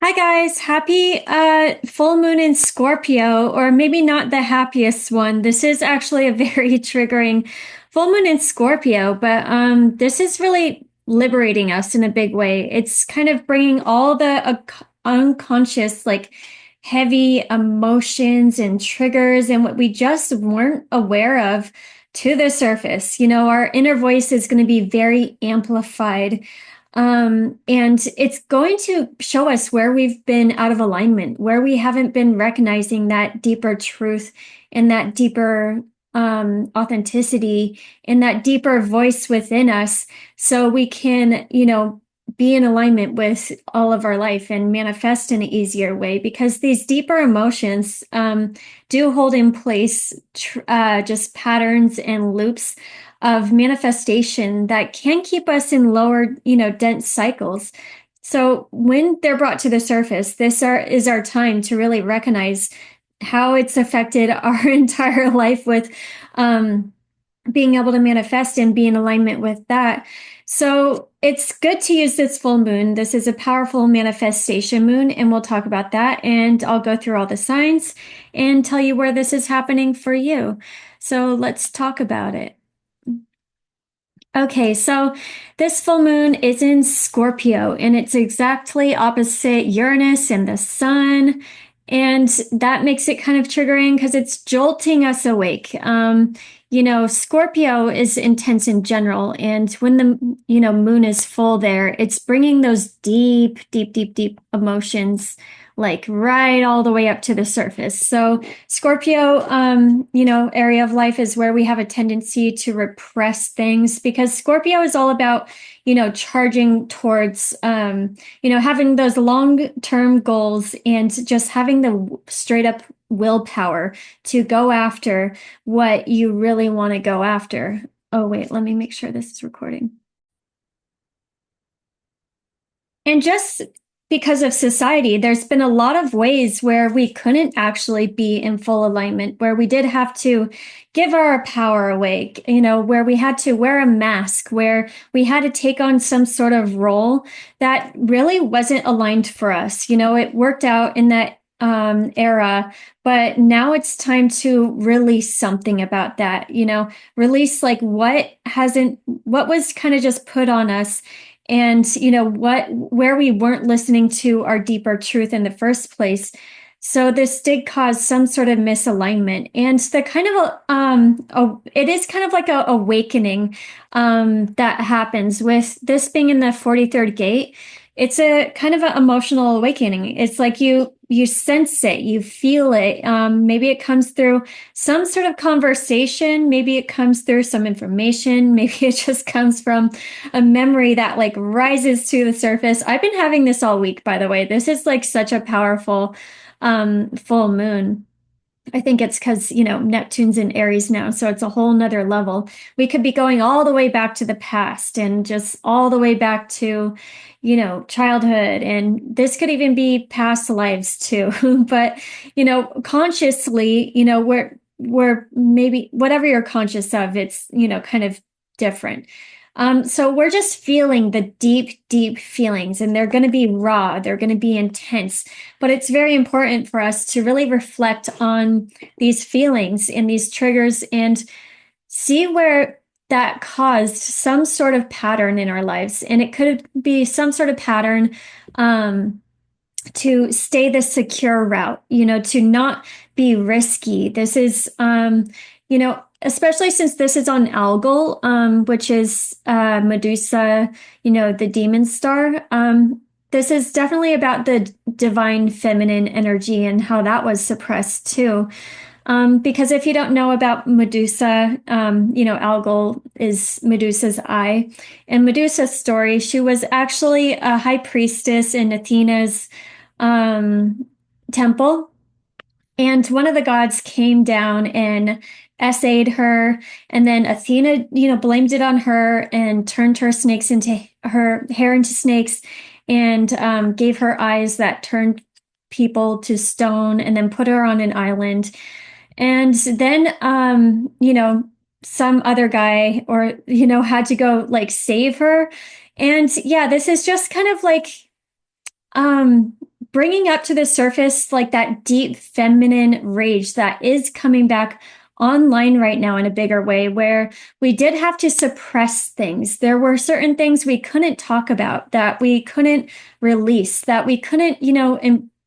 Hi guys, happy full moon in Scorpio, or maybe not the happiest one. This is actually a very triggering full moon in Scorpio, but this is really liberating us in a big way. It's kind of bringing all the unconscious, like heavy emotions and triggers and what we just weren't aware of to the surface. Our inner voice is going to be very amplified. And it's going to show us where we've been out of alignment, where we haven't been recognizing that deeper truth and that deeper authenticity and that deeper voice within us so we can, be in alignment with all of our life and manifest in an easier way because these deeper emotions do hold in place just patterns and loops of manifestation that can keep us in lower, dense cycles. So when they're brought to the surface, is our time to really recognize how it's affected our entire life with being able to manifest and be in alignment with that. So it's good to use this full moon. This is a powerful manifestation moon, and we'll talk about that. And I'll go through all the signs and tell you where this is happening for you. So let's talk about it. Okay, so this full moon is in Scorpio and it's exactly opposite Uranus and the sun. And that makes it kind of triggering because it's jolting us awake. Scorpio is intense in general. And when the, moon is full there, it's bringing those deep, deep, deep, deep emotions like right all the way up to the surface. So Scorpio, area of life is where we have a tendency to repress things because Scorpio is all about, charging towards, having those long-term goals and just having the straight up willpower to go after what you really want to go after. Oh, wait, let me make sure this is recording. And just because of society, there's been a lot of ways where we couldn't actually be in full alignment, where we did have to give our power away, where we had to wear a mask, where we had to take on some sort of role that really wasn't aligned for us. It worked out in that era, but now it's time to release something about that, release like what was kind of just put on us and where we weren't listening to our deeper truth in the first place. So this did cause some sort of misalignment, and the kind of it is kind of like a awakening that happens with this being in the 43rd gate. It's a kind of an emotional awakening. It's like you sense it, you feel it. Maybe it comes through some sort of conversation. Maybe it comes through some information. Maybe it just comes from a memory that like rises to the surface. I've been having this all week, by the way. This is like such a powerful full moon. I think it's because, Neptune's in Aries now, so it's a whole nother level. We could be going all the way back to the past and just all the way back to, childhood. And this could even be past lives too. But, consciously, we're maybe whatever you're conscious of, it's, kind of different. So we're just feeling the deep, deep feelings, and they're going to be raw, they're going to be intense, but it's very important for us to really reflect on these feelings and these triggers and see where that caused some sort of pattern in our lives. And it could be some sort of pattern to stay the secure route, to not be risky. This is, especially since this is on Algol, which is Medusa, the demon star. This is definitely about the divine feminine energy and how that was suppressed too. Because if you don't know about Medusa, Algol is Medusa's eye. In Medusa's story, she was actually a high priestess in Athena's temple. And one of the gods came down and essayed her, and then Athena, blamed it on her and turned her hair into snakes, and gave her eyes that turned people to stone, and then put her on an island. And then, some other guy or, had to go like save her. And yeah, this is just kind of like, um, bringing up to the surface like that deep feminine rage that is coming back online right now in a bigger way, where we did have to suppress things. There were certain things we couldn't talk about, that we couldn't release, that we couldn't,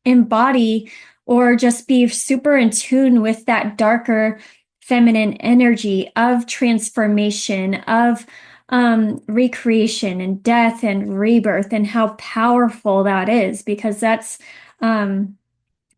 embody or just be super in tune with that darker feminine energy of transformation, of recreation and death and rebirth, and how powerful that is, because that's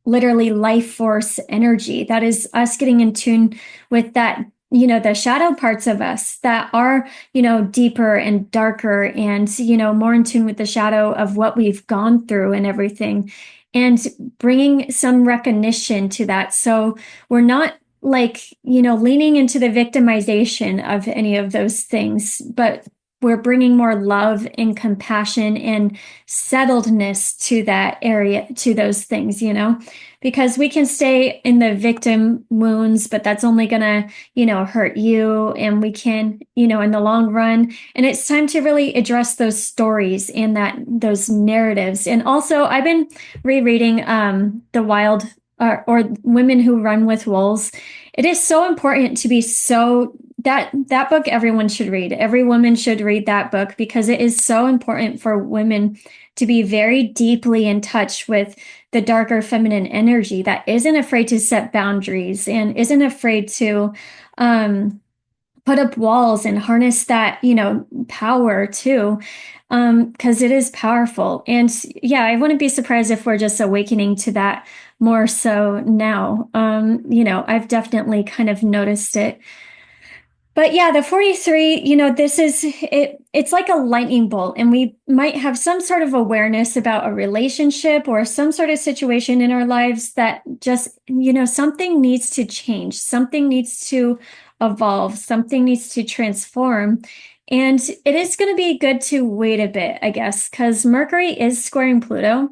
literally life force energy. That is us getting in tune with that, the shadow parts of us that are, deeper and darker and, more in tune with the shadow of what we've gone through and everything, and bringing some recognition to that. So we're not like, leaning into the victimization of any of those things, but we're bringing more love and compassion and settledness to that area, to those things, because we can stay in the victim wounds, but that's only gonna, hurt you. And we can, in the long run, and it's time to really address those stories and those narratives. And also I've been rereading The Wild, or Women Who Run with Wolves. It is so important to be that book everyone should read. Every woman should read that book, because it is so important for women to be very deeply in touch with the darker feminine energy that isn't afraid to set boundaries and isn't afraid to put up walls and harness that, power too, because it is powerful. And yeah, I wouldn't be surprised if we're just awakening to that more so now. I've definitely kind of noticed it. But yeah, the 43, this is it. It's like a lightning bolt, and we might have some sort of awareness about a relationship or some sort of situation in our lives that just, something needs to change, something needs to evolve, something needs to transform. And it is going to be good to wait a bit, I guess, because Mercury is squaring Pluto.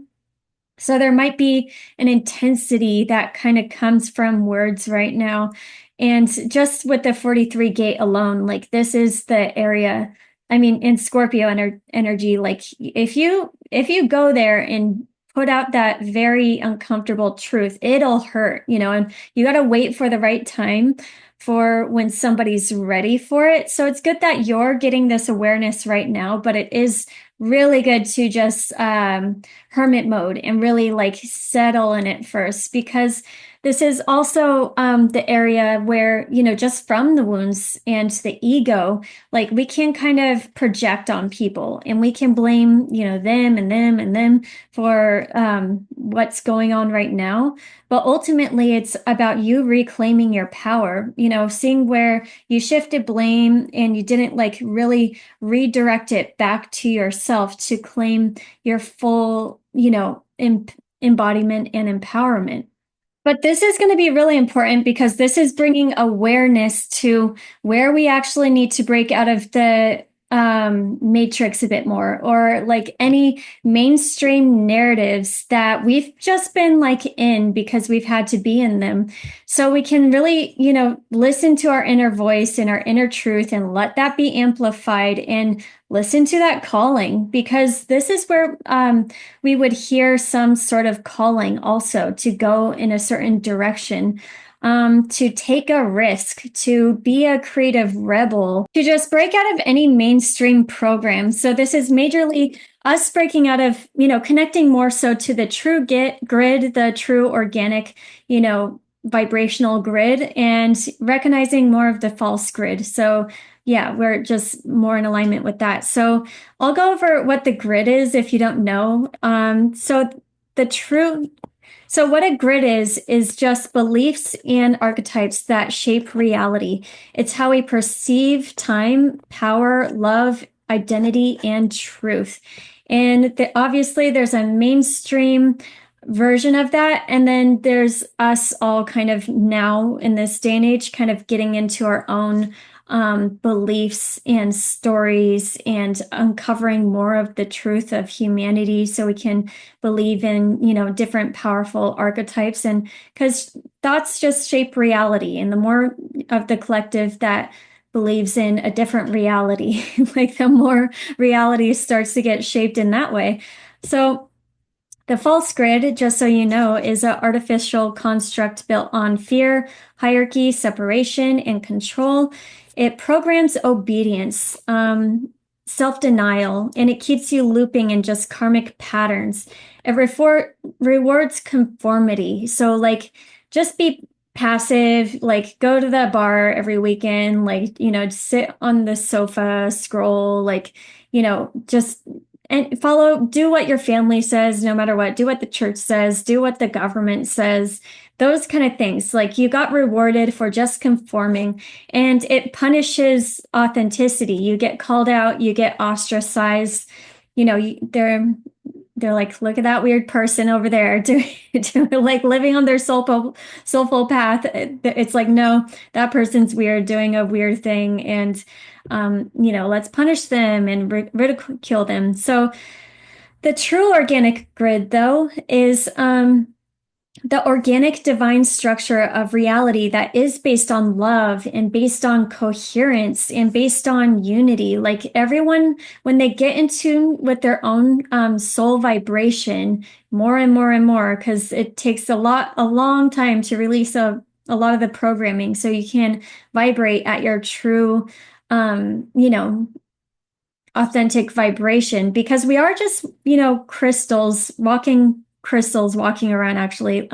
So there might be an intensity that kind of comes from words right now. And just with the 43 gate alone, like this is the area, I mean, in Scorpio energy, like if you go there and put out that very uncomfortable truth, it'll hurt, and you got to wait for the right time for when somebody's ready for it. So it's good that you're getting this awareness right now, but it is really good to just hermit mode and really like settle in it first, because this is also the area where, just from the wounds and the ego, like we can kind of project on people and we can blame, them and them and them for what's going on right now. But ultimately, it's about you reclaiming your power, seeing where you shifted blame and you didn't like really redirect it back to yourself to claim your full, embodiment and empowerment. But this is going to be really important, because this is bringing awareness to where we actually need to break out of the matrix a bit more, or like any mainstream narratives that we've just been like in because we've had to be in them. So we can really, listen to our inner voice and our inner truth and let that be amplified, and listen to that calling, because this is where we would hear some sort of calling also to go in a certain direction, to take a risk, to be a creative rebel, to just break out of any mainstream program. So this is majorly us breaking out of, connecting more so to the true grid, the true organic, vibrational grid, and recognizing more of the false grid. So yeah, we're just more in alignment with that. So I'll go over what the grid is if you don't know. So what a grid is just beliefs and archetypes that shape reality. It's how we perceive time, power, love, identity, and truth. And obviously there's a mainstream version of that. And then there's us all kind of now in this day and age, kind of getting into our own beliefs and stories and uncovering more of the truth of humanity, so we can believe in, different powerful archetypes. And because thoughts just shape reality, and the more of the collective that believes in a different reality, like the more reality starts to get shaped in that way. So The false grid, just so you know, is an artificial construct built on fear, hierarchy, separation, and control. It programs obedience, self-denial, and it keeps you looping in just karmic patterns. It rewards conformity. So, like, just be passive, like, go to the bar every weekend, like, sit on the sofa, scroll, like, just and do what your family says, no matter what, do what the church says, do what the government says, those kind of things. Like, you got rewarded for just conforming, and it punishes authenticity. You get called out, you get ostracized. They're like, look at that weird person over there doing, like living on their soulful path. It's like, no, that person's weird, doing a weird thing, and let's punish them and ridicule them. So the true organic grid, though, is the organic divine structure of reality that is based on love and based on coherence and based on unity. Like, everyone, when they get in tune with their own soul vibration more and more and more, because it takes a long time to release a lot of the programming, so you can vibrate at your true, authentic vibration, because we are just, crystals walking around, actually,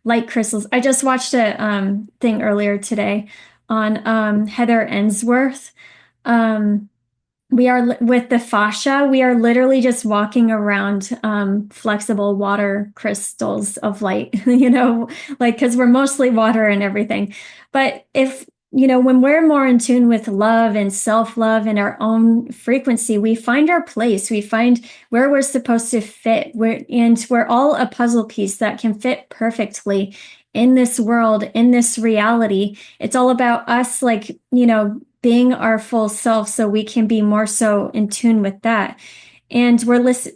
light crystals. I just watched a thing earlier today on Heather Ensworth. With the fascia, we are literally just walking around flexible water crystals of light, like, because we're mostly water and everything. But when we're more in tune with love and self-love and our own frequency, we find our place. We find where we're supposed to fit. We're all a puzzle piece that can fit perfectly in this world, in this reality. It's all about us, like, being our full self, so we can be more so in tune with that. And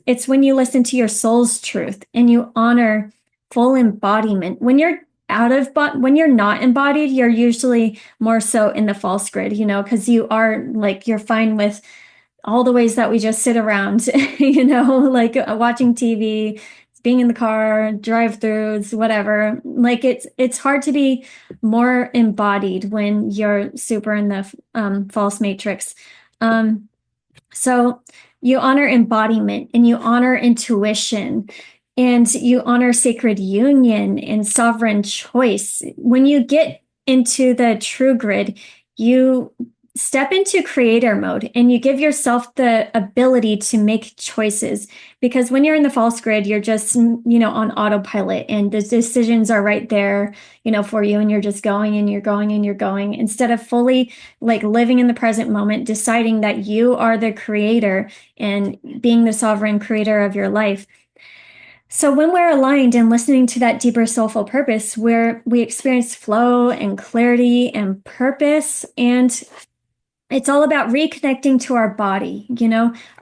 it's when you listen to your soul's truth and you honor full embodiment. When you're when you're not embodied, you're usually more so in the false grid, because you're fine with all the ways that we just sit around, like watching TV, being in the car, drive-throughs, whatever. Like, it's hard to be more embodied when you're super in the false matrix. So you honor embodiment and you honor intuition and you honor sacred union and sovereign choice. When you get into the true grid, you step into creator mode and you give yourself the ability to make choices, because when you're in the false grid, you're just, on autopilot, and the decisions are right there, for you, and you're just going and you're going and you're going, instead of fully, like, living in the present moment, deciding that you are the creator and being the sovereign creator of your life. So when we're aligned and listening to that deeper soulful purpose, where we experience flow and clarity and purpose, and it's all about reconnecting to our body.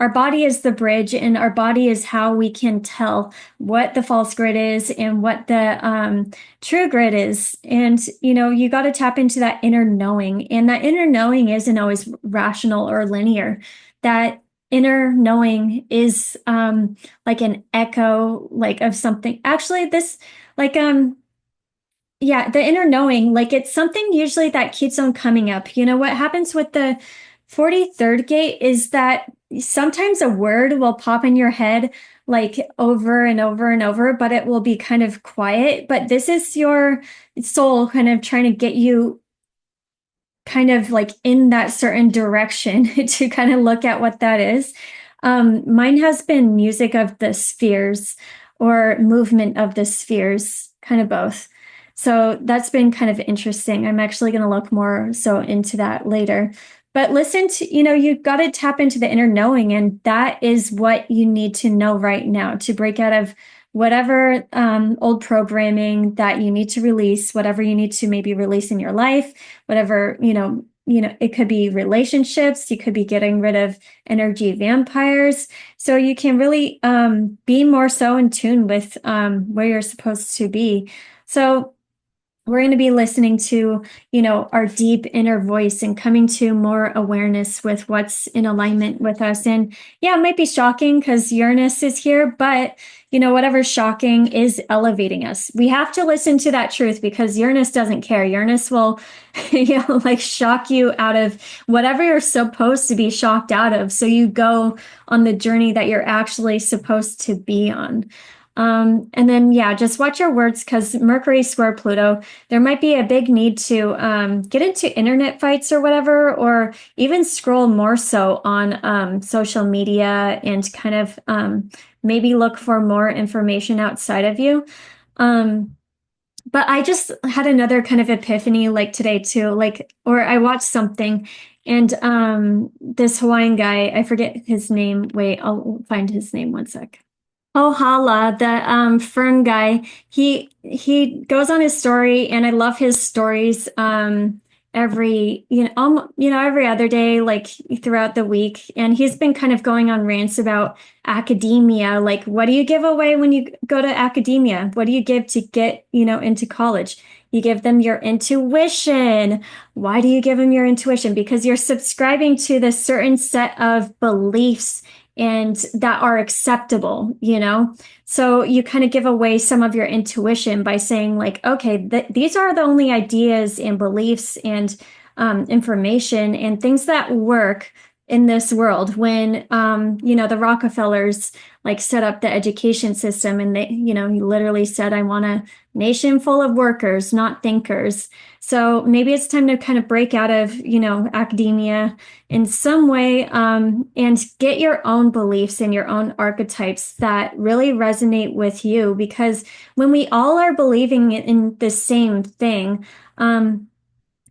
Our body is the bridge, and our body is how we can tell what the false grid is and what the true grid is. And, you got to tap into that inner knowing, and that inner knowing isn't always rational or linear. That inner knowing is like an echo, like, of something. Actually, this, like, yeah, the inner knowing, like, it's something usually that keeps on coming up. What happens with the 43rd gate is that sometimes a word will pop in your head, like, over and over and over, but it will be kind of quiet. But this is your soul kind of trying to get you kind of like in that certain direction to kind of look at what that is. Mine has been music of the spheres or movement of the spheres, kind of both. So that's been kind of interesting. I'm actually going to look more so into that later. But listen to, you've got to tap into the inner knowing, and that is what you need to know right now to break out of whatever old programming that you need to release, whatever you need to maybe release in your life, whatever, it could be relationships, you could be getting rid of energy vampires. So you can really be more so in tune with where you're supposed to be. So we're going to be listening to, our deep inner voice and coming to more awareness with what's in alignment with us. And yeah, it might be shocking because Uranus is here, but whatever's shocking is elevating us. We have to listen to that truth because Uranus doesn't care. Uranus will, like shock you out of whatever you're supposed to be shocked out of. So you go on the journey that you're actually supposed to be on. And then, yeah, just watch your words because Mercury square Pluto, there might be a big need to get into internet fights or whatever, or even scroll more so on social media and kind of maybe look for more information outside of you. But I just had another kind of epiphany like today too, like, or I watched something and this Hawaiian guy, I forget his name. Wait, I'll find his name one sec. Oh, Hala, the fern guy. He goes on his story, and I love his stories. Every every other day, like throughout the week, and he's been kind of going on rants about academia. Like, what do you give away when you go to academia? What do you give to get into college? You give them your intuition. Why do you give them your intuition? Because you're subscribing to this certain set of beliefs and that are acceptable. So you kind of give away some of your intuition by saying like, okay, these are the only ideas and beliefs and information and things that work in this world. When the Rockefellers like set up the education system, and he literally said, I want a nation full of workers, not thinkers. So maybe it's time to kind of break out of academia in some way, and get your own beliefs and your own archetypes that really resonate with you. Because when we all are believing in the same thing,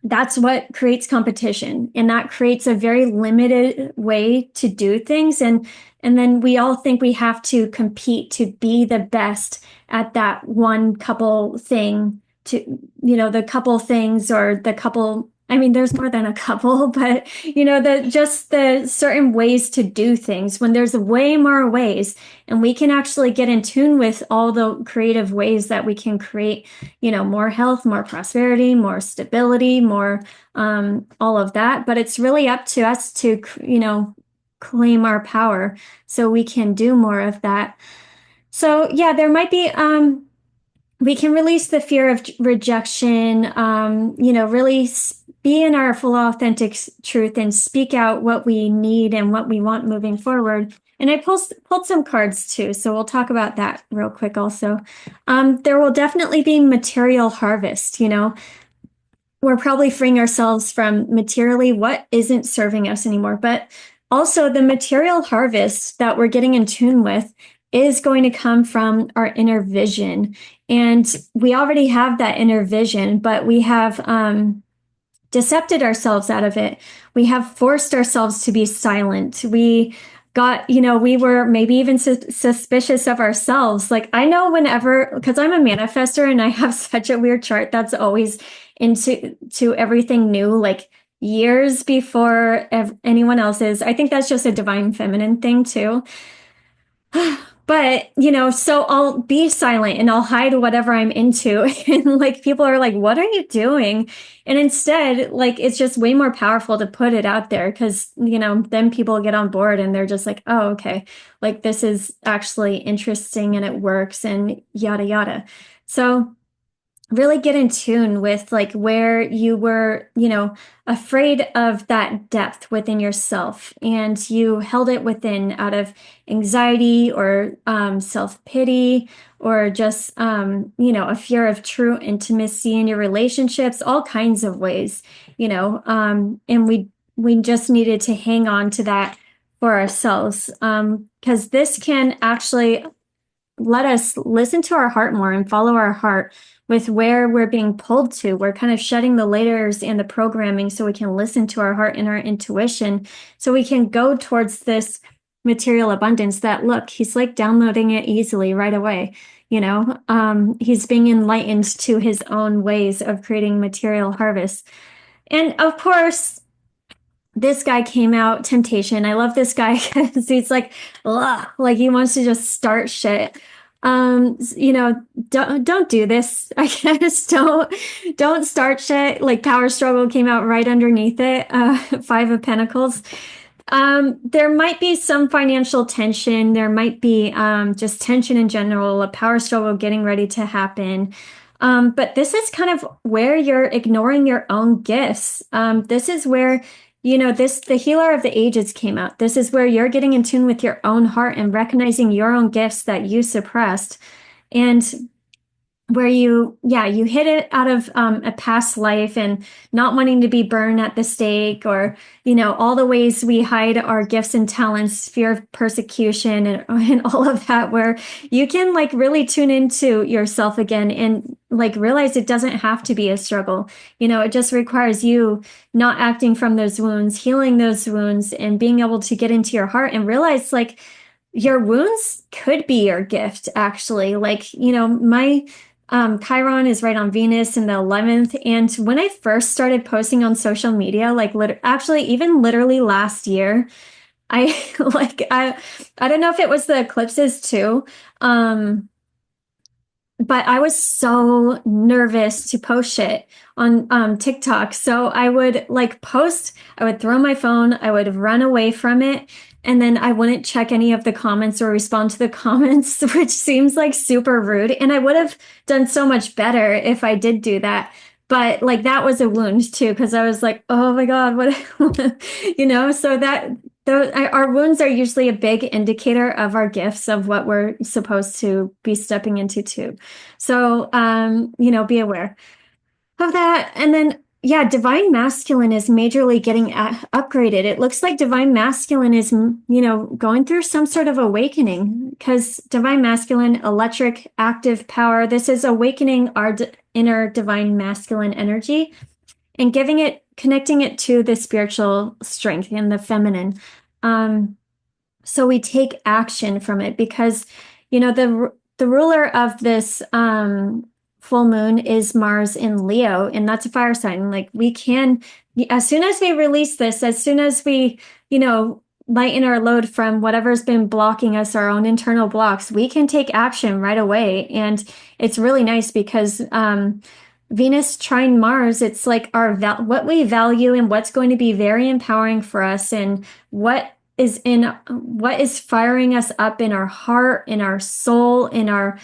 that's what creates competition, and that creates a very limited way to do things. And then we all think we have to compete to be the best at that one couple thing, to the couple things, or the couple, I mean, there's more than a couple, but the certain ways to do things, when there's way more ways, and we can actually get in tune with all the creative ways that we can create more health, more prosperity, more stability, more all of that. But it's really up to us to claim our power so we can do more of that. So yeah, there might be we can release the fear of rejection, really be in our full authentic truth and speak out what we need and what we want moving forward. And I pulled some cards too, so we'll talk about that real quick also. There will definitely be material harvest. We're probably freeing ourselves from materially what isn't serving us anymore. But also the material harvest that we're getting in tune with is going to come from our inner vision. And we already have that inner vision, but we have decepted ourselves out of it. We have forced ourselves to be silent. We were maybe even suspicious of ourselves. Like, I know whenever, because I'm a manifester and I have such a weird chart that's always into everything new, like years before anyone else is. I think that's just a divine feminine thing too. But, so I'll be silent and I'll hide whatever I'm into. And like people are like, what are you doing? And instead, like, it's just way more powerful to put it out there because, then people get on board and they're just like, oh, okay, like this is actually interesting and it works and yada, yada. So really get in tune with like where you were, afraid of that depth within yourself, and you held it within out of anxiety or self-pity, or just a fear of true intimacy in your relationships, all kinds of ways, and we just needed to hang on to that for ourselves, because this can actually let us listen to our heart more and follow our heart with where we're being pulled to. We're kind of shedding the layers and the programming so we can listen to our heart and our intuition, so we can go towards this material abundance that, look, he's like downloading it easily right away. He's being enlightened to his own ways of creating material harvest. And of course, this guy came out, temptation. I love this guy because he's like, ugh, like he wants to just start shit. Don't do this. I guess don't start shit. Like power struggle came out right underneath it. Five of Pentacles. There might be some financial tension. There might be just tension in general, a power struggle getting ready to happen. But this is kind of where you're ignoring your own gifts. This is where, the healer of the ages came out. This is where you're getting in tune with your own heart and recognizing your own gifts that you suppressed. And where you hit it out of a past life and not wanting to be burned at the stake, or all the ways we hide our gifts and talents, fear of persecution, and all of that, where you can like really tune into yourself again and like realize it doesn't have to be a struggle. It just requires you not acting from those wounds, healing those wounds, and being able to get into your heart and realize like your wounds could be your gift, actually. Like, my Chiron is right on Venus in the 11th. And when I first started posting on social media, like actually even literally last year, I I don't know if it was the eclipses too. But I was so nervous to post shit on TikTok. So I would like post, I would throw my phone, I would run away from it, and then I wouldn't check any of the comments or respond to the comments, which seems like super rude. And I would have done so much better if I did do that. But like that was a wound too, because I was like, oh my God, what, so our wounds are usually a big indicator of our gifts, of what we're supposed to be stepping into too. So, be aware of that. And then, yeah, divine masculine is majorly getting upgraded. It looks like divine masculine is, going through some sort of awakening, because divine masculine, electric, active power, this is awakening our inner divine masculine energy and connecting it to the spiritual strength and the feminine. So we take action from it, because, the ruler of this full moon is Mars in Leo, and that's a fire sign. Like we can, as soon as we release this, as soon as we, lighten our load from whatever's been blocking us, our own internal blocks, we can take action right away. And it's really nice because Venus trine Mars, it's like what we value and what's going to be very empowering for us, and what is firing us up in our heart, in our soul, in our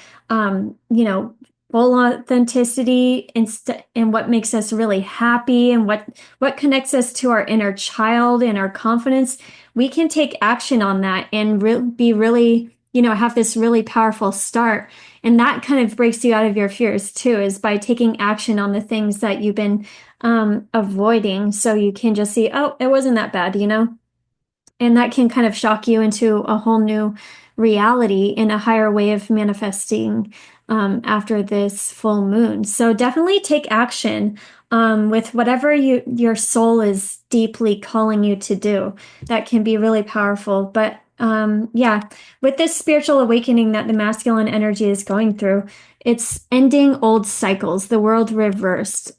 full authenticity, and what makes us really happy, and what connects us to our inner child and our confidence. We can take action on that and be really, have this really powerful start. And that kind of breaks you out of your fears too, is by taking action on the things that you've been avoiding. So you can just see, oh, it wasn't that bad, and that can kind of shock you into a whole new reality in a higher way of manifesting after this full moon. So definitely take action with whatever your soul is deeply calling you to do. That can be really powerful. But yeah, with this spiritual awakening that the masculine energy is going through, it's ending old cycles, the world reversed.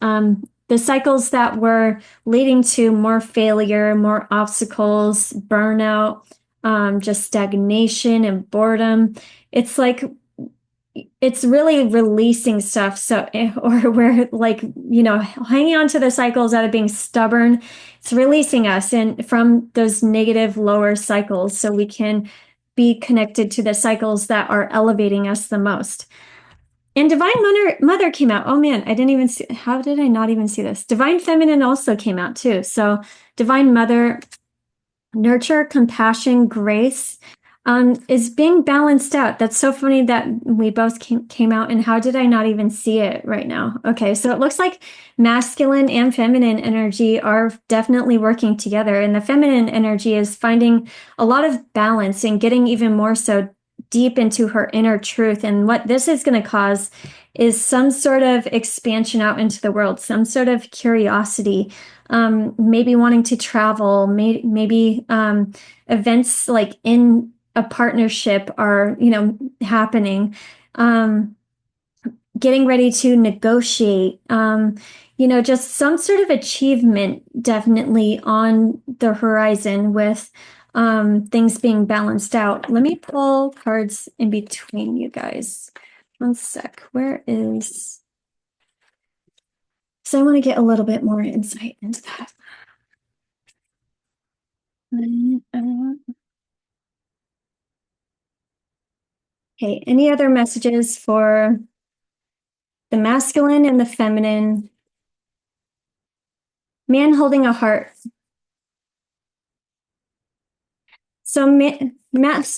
The cycles that were leading to more failure, more obstacles, burnout, just stagnation and boredom. It's like, it's really releasing stuff. So, or we're like, hanging on to the cycles out of being stubborn. It's releasing us and from those negative lower cycles, so we can be connected to the cycles that are elevating us the most. And Divine Mother came out. Oh man, I didn't even see. How did I not even see this? Divine Feminine also came out too. So Divine Mother, nurture, compassion, grace, is being balanced out. That's so funny that we both came out, and how did I not even see it right now? Okay, so it looks like masculine and feminine energy are definitely working together, and the feminine energy is finding a lot of balance and getting even more so deep into her inner truth. And what this is going to cause is some sort of expansion out into the world, some sort of curiosity, maybe wanting to travel, maybe events like in a partnership are, happening, getting ready to negotiate, just some sort of achievement definitely on the horizon with things being balanced out. Let me pull cards in between you guys. One sec. Where is... So I want to get a little bit more insight into that. Okay, any other messages for the masculine and the feminine? Man holding a heart. So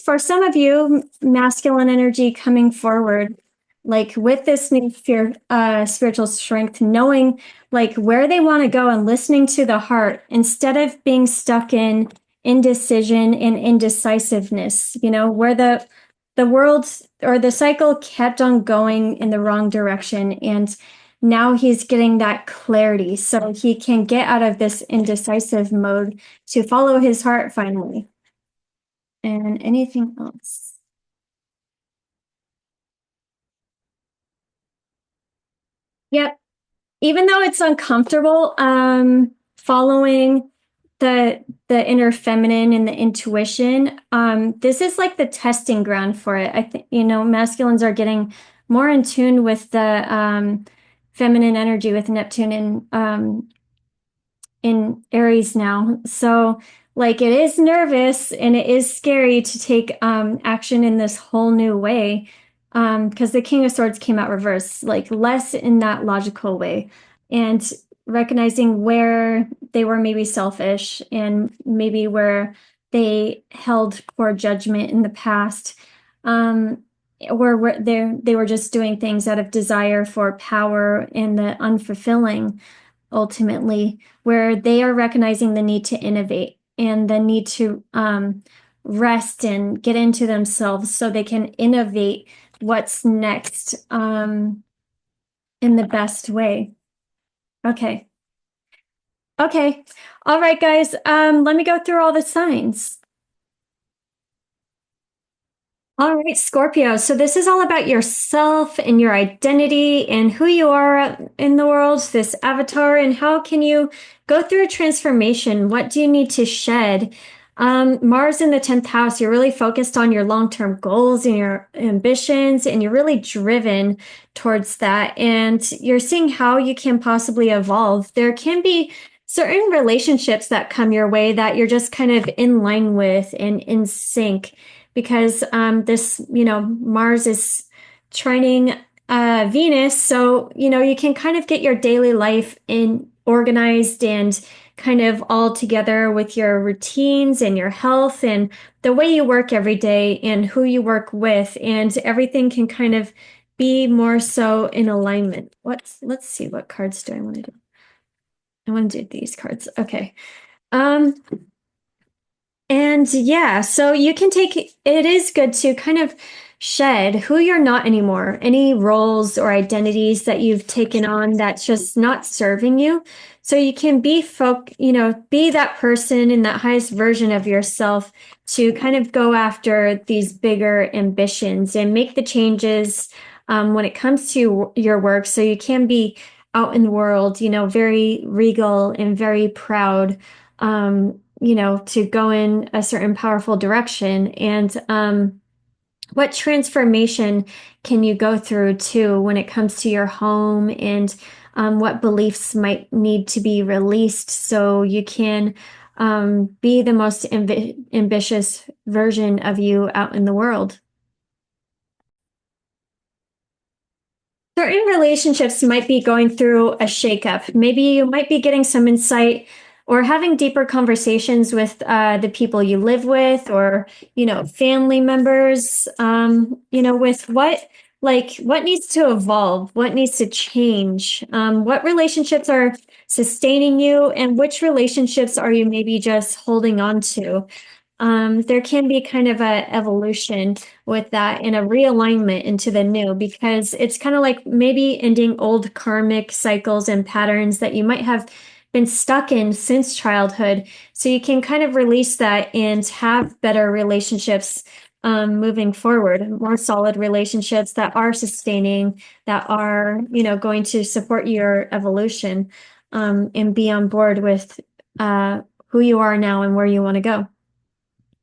for some of you, masculine energy coming forward, like with this new spiritual strength, knowing like where they want to go and listening to the heart instead of being stuck in indecision and indecisiveness, where the world or the cycle kept on going in the wrong direction. And now he's getting that clarity so he can get out of this indecisive mode to follow his heart finally. And anything else? Yep. Even though it's uncomfortable, following the inner feminine and the intuition, this is like the testing ground for it. I think, masculines are getting more in tune with the feminine energy with Neptune and in Aries now. So like it is nervous and it is scary to take action in this whole new way. Because the King of Swords came out reverse, like less in that logical way. And recognizing where they were maybe selfish and maybe where they held poor judgment in the past. Or where they were just doing things out of desire for power and the unfulfilling ultimately, where they are recognizing the need to innovate and the need to rest and get into themselves so they can innovate what's next in the best way. Okay. Okay. All right, guys. Let me go through all the signs. All right, Scorpio. So this is all about yourself and your identity and who you are in the world, this avatar, and how can you go through a transformation? What do you need to shed? Mars in the 10th house, you're really focused on your long-term goals and your ambitions, and you're really driven towards that. And you're seeing how you can possibly evolve. There can be certain relationships that come your way that you're just kind of in line with and in sync because this, Mars is trining Venus. So, you can kind of get your daily life in organized and kind of all together with your routines and your health and the way you work every day and who you work with, and everything can kind of be more so in alignment. Let's see, what cards do I want to do? I want to do these cards. Okay. And yeah, so you can it is good to kind of shed who you're not anymore, any roles or identities that you've taken on that's just not serving you. So you can be be that person in that highest version of yourself to kind of go after these bigger ambitions and make the changes when it comes to your work. So you can be out in the world, very regal and very proud. To go in a certain powerful direction. And what transformation can you go through too when it comes to your home and what beliefs might need to be released so you can be the most ambitious version of you out in the world. Certain relationships might be going through a shakeup. Maybe you might be getting some insight or having deeper conversations with the people you live with or, family members, with what needs to evolve, what needs to change, what relationships are sustaining you, and which relationships are you maybe just holding on to. There can be kind of a evolution with that and a realignment into the new, because it's kind of like maybe ending old karmic cycles and patterns that you might have been stuck in since childhood. So you can kind of release that and have better relationships moving forward, more solid relationships that are sustaining, that are, going to support your evolution and be on board with who you are now and where you want to go.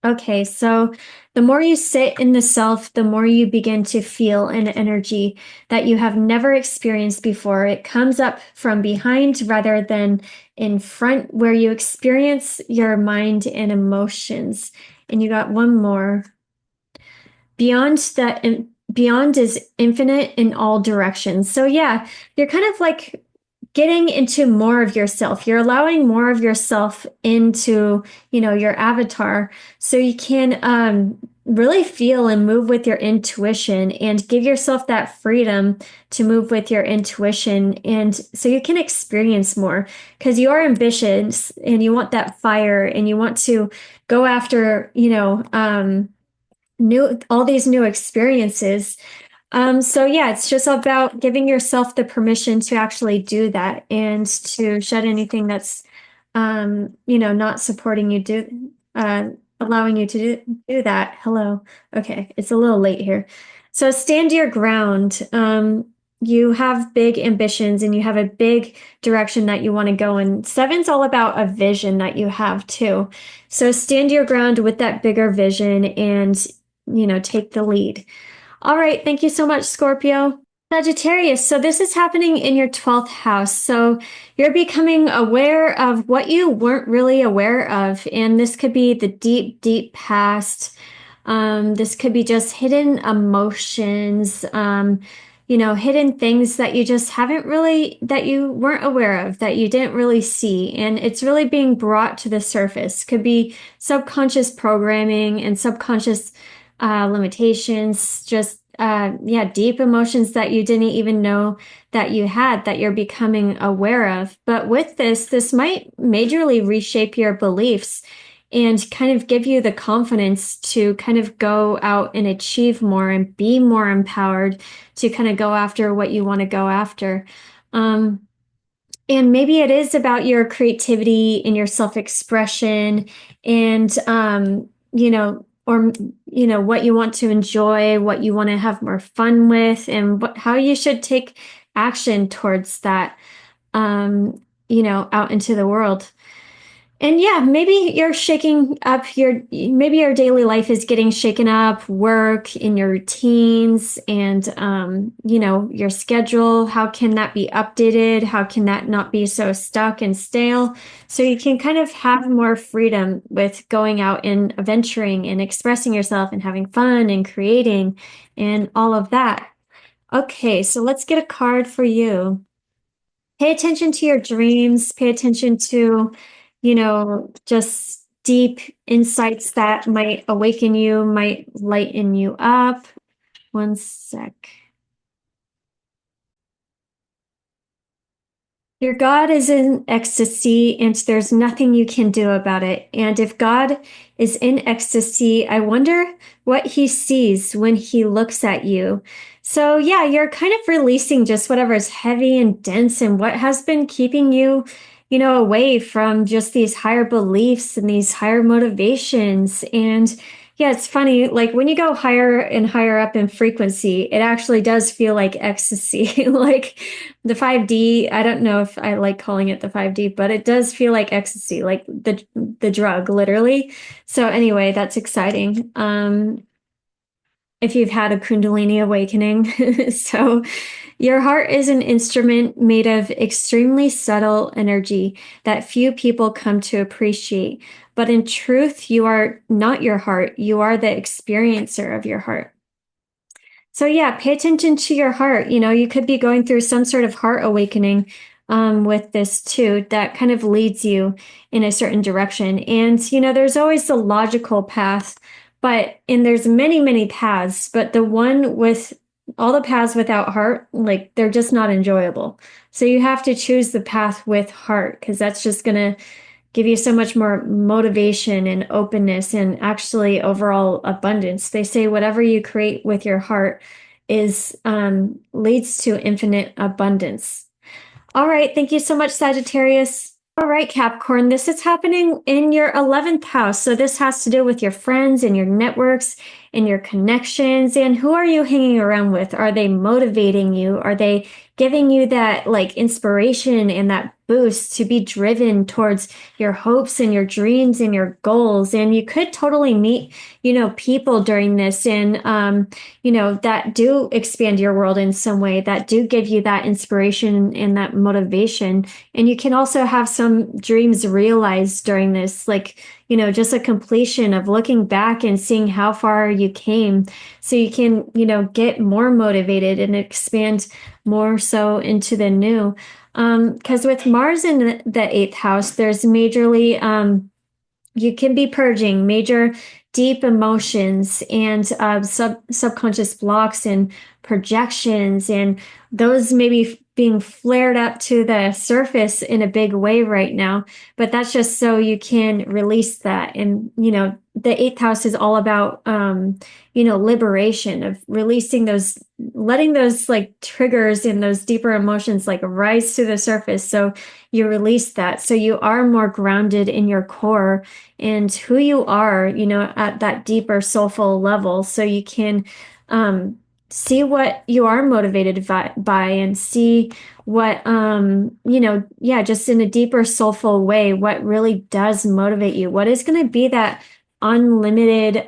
Okay, so the more you sit in the self, the more you begin to feel an energy that you have never experienced before. It comes up from behind rather than in front, where you experience your mind and emotions. And you got one more. Beyond that, beyond is infinite in all directions. So yeah, you're kind of like getting into more of yourself. You're allowing more of yourself into, your avatar, so you can really feel and move with your intuition and give yourself that freedom to move with your intuition. And so you can experience more, because you are ambitious and you want that fire and you want to go after, new all these new experiences. So yeah, it's just about giving yourself the permission to actually do that and to shed anything that's not supporting you, allowing you to do that. Hello. Okay, it's a little late here. So stand your ground. You have big ambitions and you have a big direction that you want to go in. Seven's all about a vision that you have too. So stand your ground with that bigger vision and, take the lead. All right. Thank you so much, Scorpio. Sagittarius. So this is happening in your 12th house. So you're becoming aware of what you weren't really aware of. And this could be the deep, deep past. This could be just hidden emotions, hidden things that you just haven't really, that you weren't aware of, that you didn't really see. And it's really being brought to the surface. Could be subconscious programming and subconscious limitations, just deep emotions that you didn't even know that you had, that you're becoming aware of. But with this might majorly reshape your beliefs and kind of give you the confidence to kind of go out and achieve more and be more empowered to kind of go after what you want to go after. And maybe it is about your creativity and your self-expression and, or, what you want to enjoy, what you want to have more fun with, and how you should take action towards that, out into the world. And yeah, maybe you're shaking up maybe your daily life is getting shaken up, work in your routines and, your schedule. How can that be updated? How can that not be so stuck and stale? So you can kind of have more freedom with going out and adventuring and expressing yourself and having fun and creating and all of that. Okay, so let's get a card for you. Pay attention to your dreams, pay attention to, just deep insights that might awaken you, might lighten you up. One sec. Your God is in ecstasy, and there's nothing you can do about it. And if God is in ecstasy, I wonder what he sees when he looks at you. So, yeah, you're kind of releasing just whatever is heavy and dense and what has been keeping you, away from just these higher beliefs and these higher motivations. And yeah, it's funny, like when you go higher and higher up in frequency, it actually does feel like ecstasy. Like the 5D, I don't know if I like calling it the 5D, but it does feel like ecstasy, like the drug, literally. So anyway, that's exciting. If you've had a Kundalini awakening. So your heart is an instrument made of extremely subtle energy that few people come to appreciate. But in truth, you are not your heart. You are the experiencer of your heart. So yeah, pay attention to your heart. You could be going through some sort of heart awakening with this too, that kind of leads you in a certain direction. And, there's always the logical path, and there's many, many paths, but the one with all the paths without heart, like they're just not enjoyable. So you have to choose the path with heart, because that's just going to give you so much more motivation and openness and actually overall abundance. They say whatever you create with your heart is leads to infinite abundance. All right, thank you so much, Sagittarius. All right, Capricorn, this is happening in your 11th house. So this has to do with your friends and your networks in your connections, and who are you hanging around with? Are they motivating you? Are they giving you that like inspiration and that boost to be driven towards your hopes and your dreams and your goals? And you could totally meet, people during this and, that do expand your world in some way, that do give you that inspiration and that motivation. And you can also have some dreams realized during this, like, just a completion of looking back and seeing how far you came. So you can, get more motivated and expand more so into the new. Because with Mars in the eighth house, there's majorly, you can be purging major deep emotions and subconscious blocks and projections, and those maybe being flared up to the surface in a big way right now. But that's just so you can release that. And, the eighth house is all about, liberation of releasing those, letting those like triggers and those deeper emotions like rise to the surface. So you release that. So you are more grounded in your core and who you are, at that deeper soulful level. So you can see what you are motivated by and see what, just in a deeper soulful way, what really does motivate you. What is going to be that unlimited,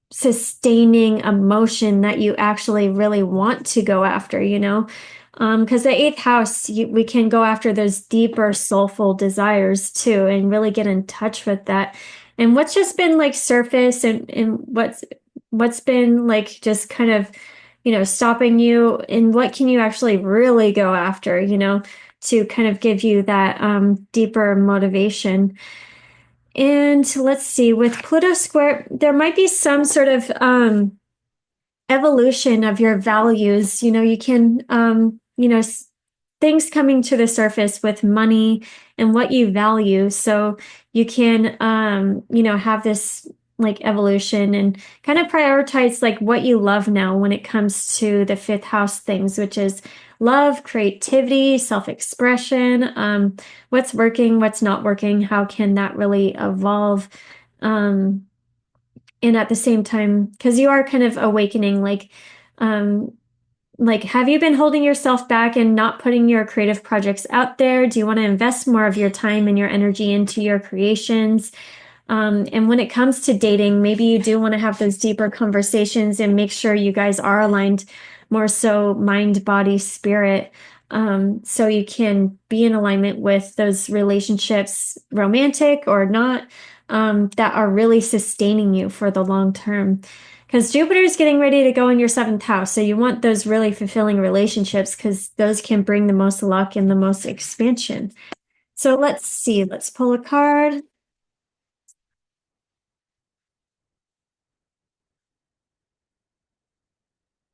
sustaining emotion that you actually really want to go after, because the eighth house, we can go after those deeper soulful desires too, and really get in touch with that. And what's just been like surface and what's been like just kind of, stopping you, and what can you actually really go after, to kind of give you that deeper motivation. And let's see, with Pluto square, there might be some sort of evolution of your values. You can, things coming to the surface with money and what you value. So you can, have this like evolution and kind of prioritize like what you love now when it comes to the fifth house things, which is love, creativity, self-expression, what's working, what's not working, how can that really evolve? And at the same time, because you are kind of awakening, like, have you been holding yourself back and not putting your creative projects out there? Do you want to invest more of your time and your energy into your creations? And when it comes to dating, maybe you do want to have those deeper conversations and make sure you guys are aligned more so mind, body, spirit, so you can be in alignment with those relationships, romantic or not, that are really sustaining you for the long term. Because Jupiter is getting ready to go in your seventh house. So you want those really fulfilling relationships because those can bring the most luck and the most expansion. So let's see. Let's pull a card.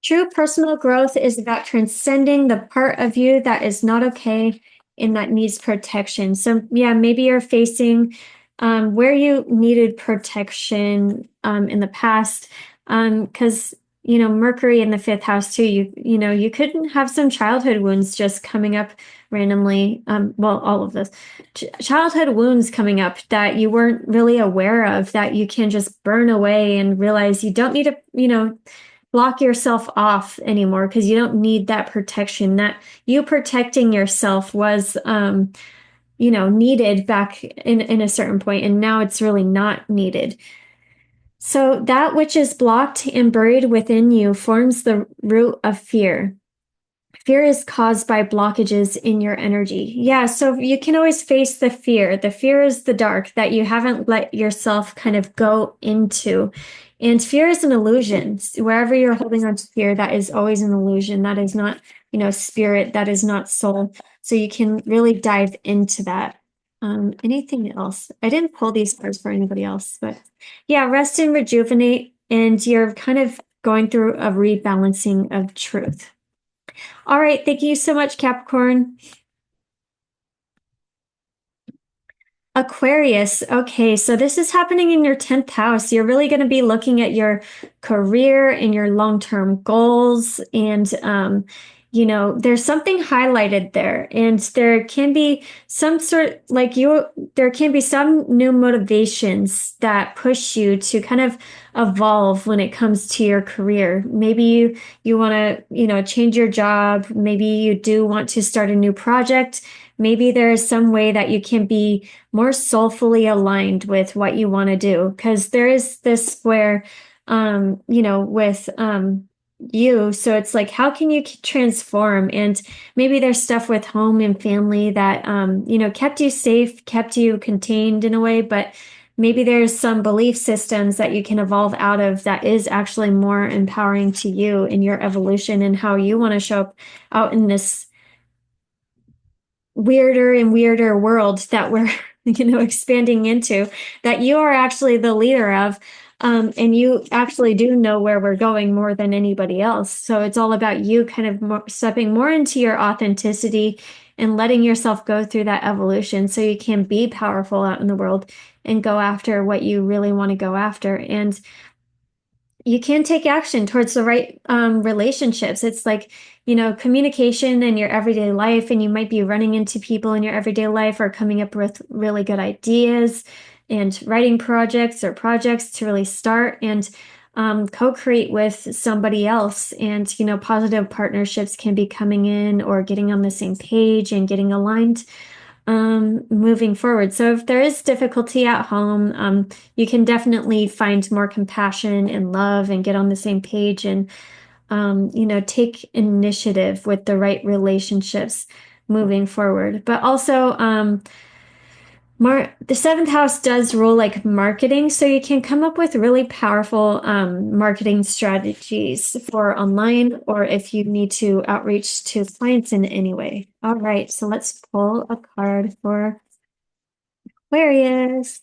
True personal growth is about transcending the part of you that is not okay and that needs protection. So, yeah, maybe you're facing where you needed protection in the past, because Mercury in the fifth house too. You couldn't have some childhood wounds just coming up randomly. Well, all of this childhood wounds coming up that you weren't really aware of, that you can just burn away and realize you don't need to, block yourself off anymore because you don't need that protection. That you protecting yourself was, needed back in a certain point, and now it's really not needed. So that which is blocked and buried within you forms the root of fear. Fear is caused by blockages in your energy. Yeah, so you can always face the fear. The fear is the dark that you haven't let yourself kind of go into. And fear is an illusion. Wherever you're holding on to fear, that is always an illusion. That is not, spirit. That is not soul. So you can really dive into that. Anything else? I didn't pull these cards for anybody else, but yeah, rest and rejuvenate. And you're kind of going through a rebalancing of truth. All right. Thank you so much, Capricorn. Aquarius. Okay. So this is happening in your 10th house. You're really going to be looking at your career and your long-term goals. And, there's something highlighted there, and there can be some sort like there can be some new motivations that push you to kind of evolve when it comes to your career. Maybe you want to, change your job. Maybe you do want to start a new project. Maybe there is some way that you can be more soulfully aligned with what you want to do. Because there is this where, with you. So it's like, how can you transform? And maybe there's stuff with home and family that, kept you safe, kept you contained in a way, but maybe there's some belief systems that you can evolve out of that is actually more empowering to you in your evolution and how you want to show up out in this weirder and weirder world that we're expanding into, that you are actually the leader of, and you actually do know where we're going more than anybody else. So it's all about you kind of stepping more into your authenticity and letting yourself go through that evolution so you can be powerful out in the world and go after what you really want to go after. And you can take action towards the right relationships. It's like, communication in your everyday life, and you might be running into people in your everyday life or coming up with really good ideas and writing projects or projects to really start and co-create with somebody else. And, positive partnerships can be coming in or getting on the same page and getting aligned moving forward. So if there is difficulty at home, you can definitely find more compassion and love and get on the same page and, take initiative with the right relationships moving forward. But also, the seventh house does rule like marketing, so you can come up with really powerful marketing strategies for online or if you need to outreach to clients in any way. All right, so let's pull a card for Aquarius.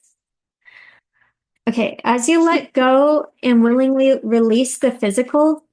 Okay, as you let go and willingly release the physical,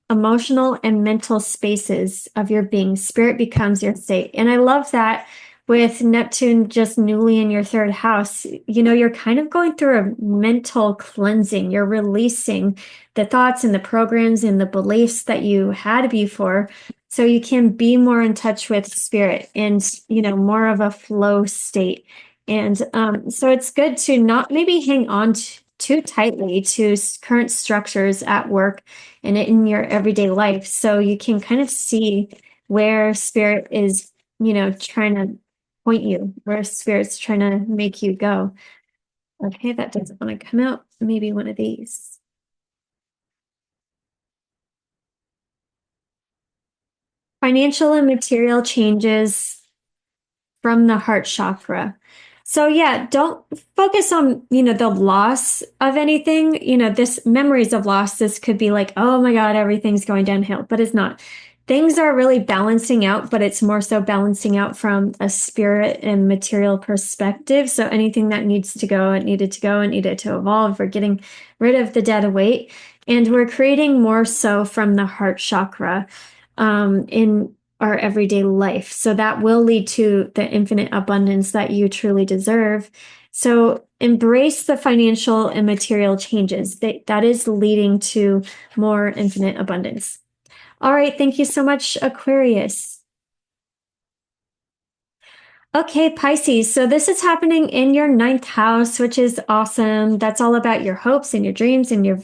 emotional, and mental spaces of your being, spirit becomes your state. And I love that with Neptune just newly in your third house, you're kind of going through a mental cleansing. You're releasing the thoughts and the programs and the beliefs that you had before. So you can be more in touch with spirit and, more of a flow state. And so it's good to not maybe hang on too tightly to current structures at work and in your everyday life. So you can kind of see where spirit is, trying to point you, where spirit's trying to make you go. Okay, that doesn't want to come out. Maybe one of these. Financial and material changes from the heart chakra. So yeah, don't focus on, the loss of anything, this memories of loss. This could be like, oh my God, everything's going downhill, but it's not. Things are really balancing out, but it's more so balancing out from a spirit and material perspective. So anything that needs to go, it needed to go, it needed to evolve. We're getting rid of the dead weight, and we're creating more so from the heart chakra in our everyday life. So that will lead to the infinite abundance that you truly deserve. So embrace the financial and material changes. That is leading to more infinite abundance. All right. Thank you so much, Aquarius. Okay, Pisces. So this is happening in your ninth house, which is awesome. That's all about your hopes and your dreams and your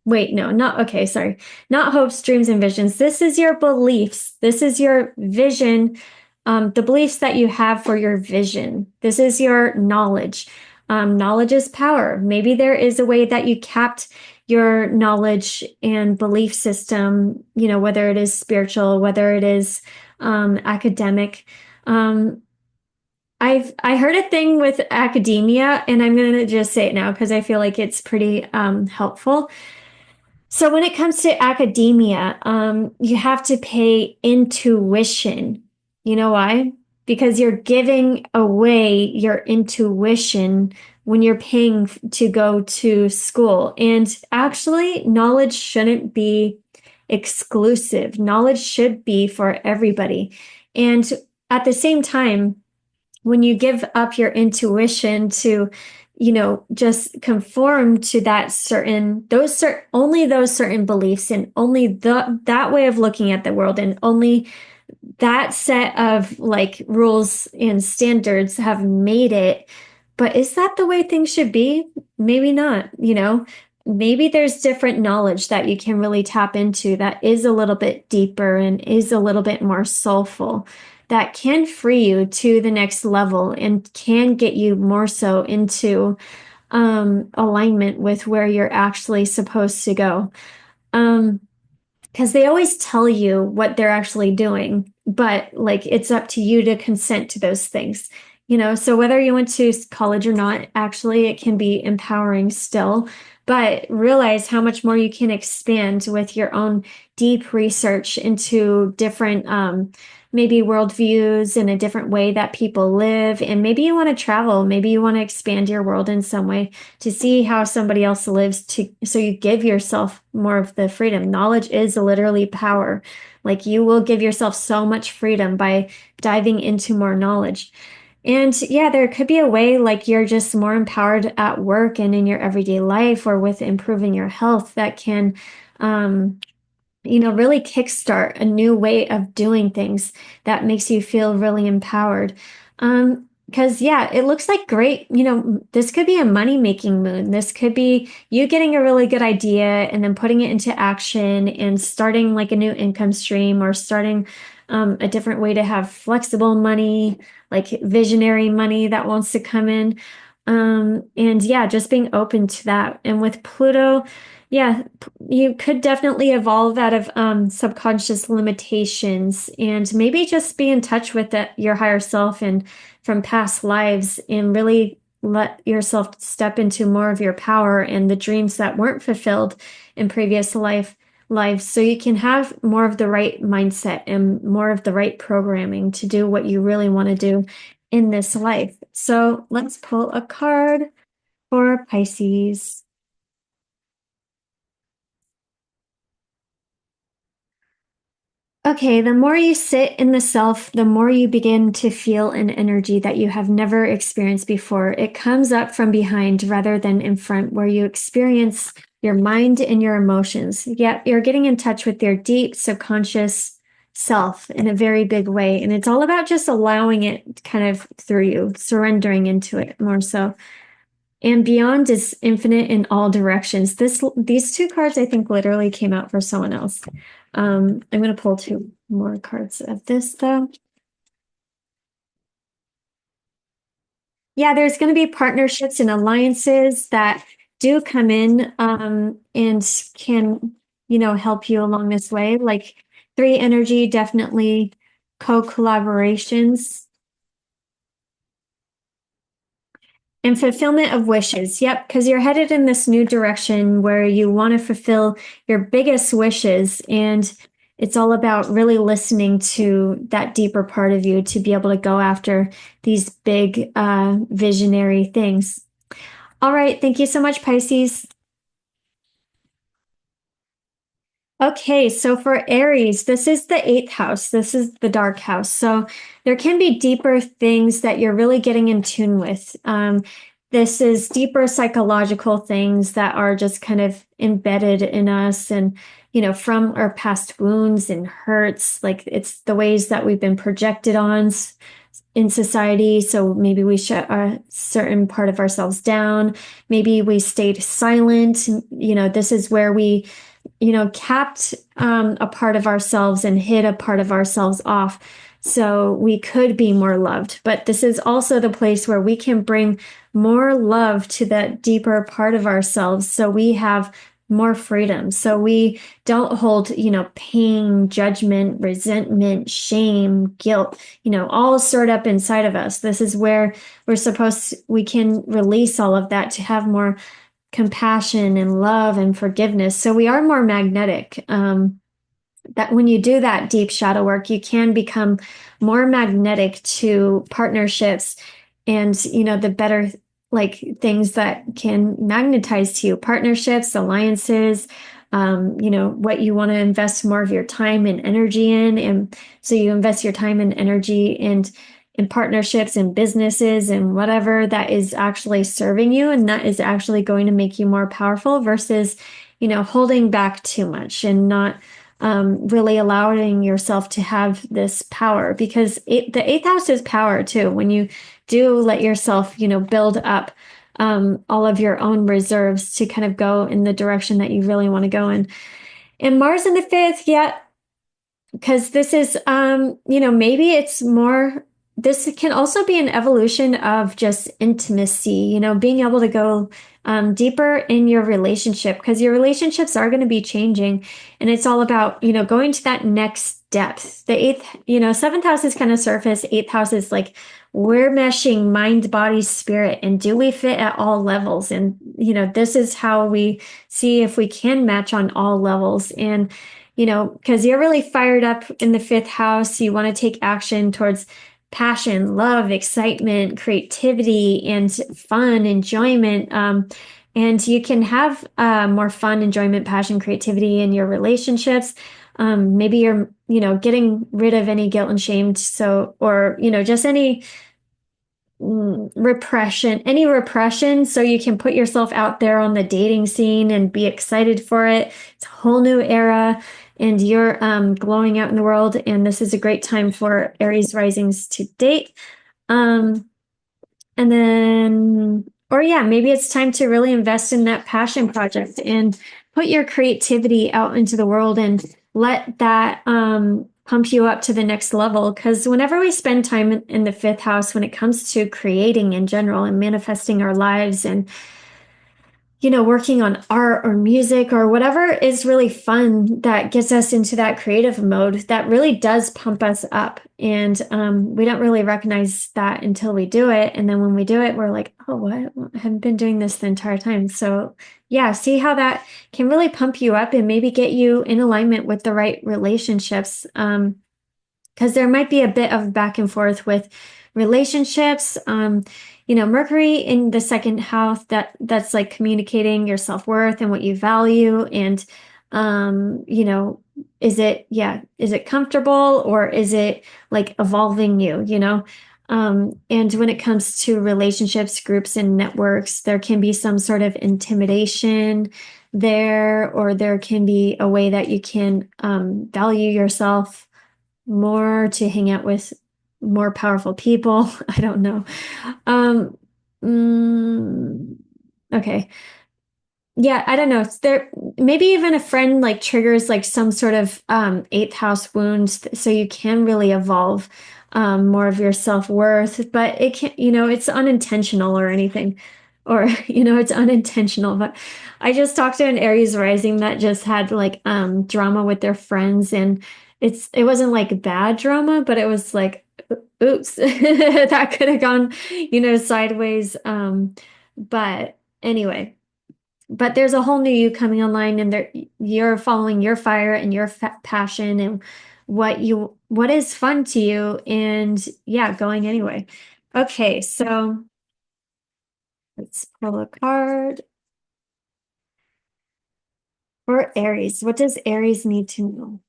wait, no, not okay, sorry. Not hopes, dreams, and visions. This is your beliefs. This is your vision, the beliefs that you have for your vision. This is your knowledge. Knowledge is power. Maybe there is a way that you kept your knowledge and belief system, whether it is spiritual, whether it is academic. I heard a thing with academia, and I'm going to just say it now because I feel like it's pretty helpful. So when it comes to academia, you have to pay intuition. You know why? Because you're giving away your intuition when you're paying to go to school. And actually, knowledge shouldn't be exclusive. Knowledge should be for everybody. And at the same time, when you give up your intuition to just conform to only those certain beliefs and only that way of looking at the world and only that set of like rules and standards have made it. But is that the way things should be? Maybe not. Maybe there's different knowledge that you can really tap into that is a little bit deeper and is a little bit more soulful that can free you to the next level and can get you more so into alignment with where you're actually supposed to go. Um, because they always tell you what they're actually doing, but like it's up to you to consent to those things. So whether you went to college or not, actually, it can be empowering still, but realize how much more you can expand with your own deep research into different, maybe worldviews in a different way that people live. And maybe you want to travel, maybe you want to expand your world in some way to see how somebody else lives so you give yourself more of the freedom. Knowledge is literally power. Like you will give yourself so much freedom by diving into more knowledge. And yeah, there could be a way like you're just more empowered at work and in your everyday life or with improving your health that can um, really kickstart a new way of doing things that makes you feel really empowered. Because yeah, it looks like great, this could be a money-making moon. This could be you getting a really good idea and then putting it into action and starting like a new income stream or starting a different way to have flexible money, like visionary money that wants to come in. And yeah, just being open to that. And with Pluto, yeah, you could definitely evolve out of subconscious limitations and maybe just be in touch with your higher self and from past lives and really let yourself step into more of your power and the dreams that weren't fulfilled in previous lives so you can have more of the right mindset and more of the right programming to do what you really want to do in this life. So let's pull a card for Pisces. Okay, the more you sit in the self, the more you begin to feel an energy that you have never experienced before. It comes up from behind rather than in front, where you experience your mind and your emotions. Yet you're getting in touch with your deep subconscious self in a very big way. And it's all about just allowing it kind of through you, surrendering into it more so. And beyond is infinite in all directions. These two cards, I think, literally came out for someone else. I'm going to pull two more cards of this, though. Yeah, there's going to be partnerships and alliances that do come in and can, help you along this way. Like three energy, definitely co-collaborations. And fulfillment of wishes. Yep, because you're headed in this new direction where you want to fulfill your biggest wishes. And it's all about really listening to that deeper part of you to be able to go after these big visionary things. All right. Thank you so much, Pisces. Okay, so for Aries, this is the eighth house. This is the dark house. So there can be deeper things that you're really getting in tune with. This is deeper psychological things that are just kind of embedded in us and, from our past wounds and hurts. Like it's the ways that we've been projected on in society. So maybe we shut a certain part of ourselves down. Maybe we stayed silent. This is where we capped a part of ourselves and hid a part of ourselves off so we could be more loved. But this is also the place where we can bring more love to that deeper part of ourselves so we have more freedom. So we don't hold, pain, judgment, resentment, shame, guilt, all stored up inside of us. This is where we can release all of that to have more compassion and love and forgiveness. So we are more magnetic. That when you do that deep shadow work, you can become more magnetic to partnerships and, the better like things that can magnetize to you, partnerships, alliances, what you want to invest more of your time and energy in. And so you invest your time and energy and in partnerships and businesses and whatever that is actually serving you and that is actually going to make you more powerful versus, holding back too much and not really allowing yourself to have this power because the eighth house is power too. When you do let yourself, build up all of your own reserves to kind of go in the direction that you really want to go in. And Mars in the fifth, yeah, because this is maybe it's more, this can also be an evolution of just intimacy, being able to go deeper in your relationship because your relationships are going to be changing and it's all about going to that next depth. The eighth, seventh house is kind of surface, eighth house is like we're meshing mind, body, spirit, and do we fit at all levels? And this is how we see if we can match on all levels. And because you're really fired up in the fifth house, you want to take action towards passion, love, excitement, creativity, and fun, enjoyment. And you can have more fun, enjoyment, passion, creativity in your relationships. Maybe you're, getting rid of any guilt and shame. So, or, just any any repression, so you can put yourself out there on the dating scene and be excited for it. It's a whole new era and you're glowing out in the world. And this is a great time for Aries risings to date. Um, and then, or yeah, maybe it's time to really invest in that passion project and put your creativity out into the world and let that pump you up to the next level. Because whenever we spend time in the fifth house, when it comes to creating in general and manifesting our lives and working on art or music or whatever is really fun that gets us into that creative mode, that really does pump us up. And we don't really recognize that until we do it. And then when we do it, we're like, oh, what? I haven't been doing this the entire time. So yeah, see how that can really pump you up and maybe get you in alignment with the right relationships. Because there might be a bit of back and forth with relationships. Mercury in the second house, that's like communicating your self-worth and what you value. And, is it comfortable or is it like evolving you? And when it comes to relationships, groups, and networks, there can be some sort of intimidation there, or there can be a way that you can value yourself more to hang out with more powerful people. I don't know. Um, mm, okay. Yeah, I don't know. There maybe even a friend like triggers like some sort of eighth house wounds, so you can really evolve more of your self-worth, but it can, it's unintentional or anything. Or, it's unintentional. But I just talked to an Aries rising that just had like drama with their friends and it wasn't like bad drama, but it was like oops, that could have gone, sideways. But anyway, but there's a whole new you coming online and you're following your fire and your passion and what is fun to you and yeah, going anyway. Okay, so let's pull a card for Aries. What does Aries need to know?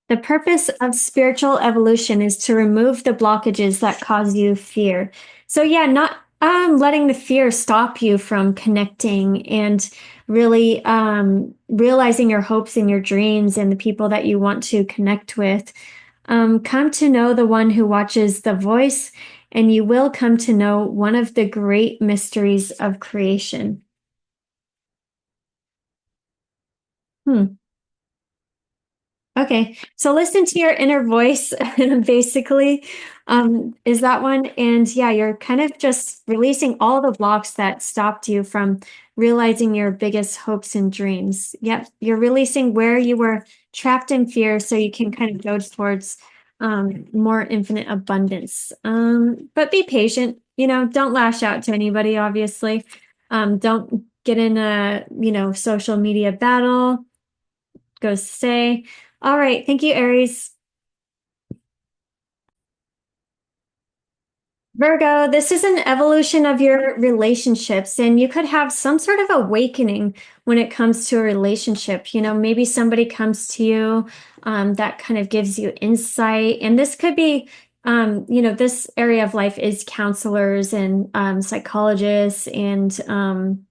The purpose of spiritual evolution is to remove the blockages that cause you fear. So yeah, not letting the fear stop you from connecting and really realizing your hopes and your dreams and the people that you want to connect with. Come to know the one who watches the voice, and you will come to know one of the great mysteries of creation. Hmm. Okay, so listen to your inner voice, basically, is that one. And yeah, you're kind of just releasing all the blocks that stopped you from realizing your biggest hopes and dreams. Yep, you're releasing where you were trapped in fear so you can kind of go towards more infinite abundance. But be patient, don't lash out to anybody, obviously. Don't get in a, social media battle. Go stay. All right. Thank you, Aries. Virgo, this is an evolution of your relationships, and you could have some sort of awakening when it comes to a relationship. Maybe somebody comes to you that kind of gives you insight, and this could be, this area of life is counselors and psychologists and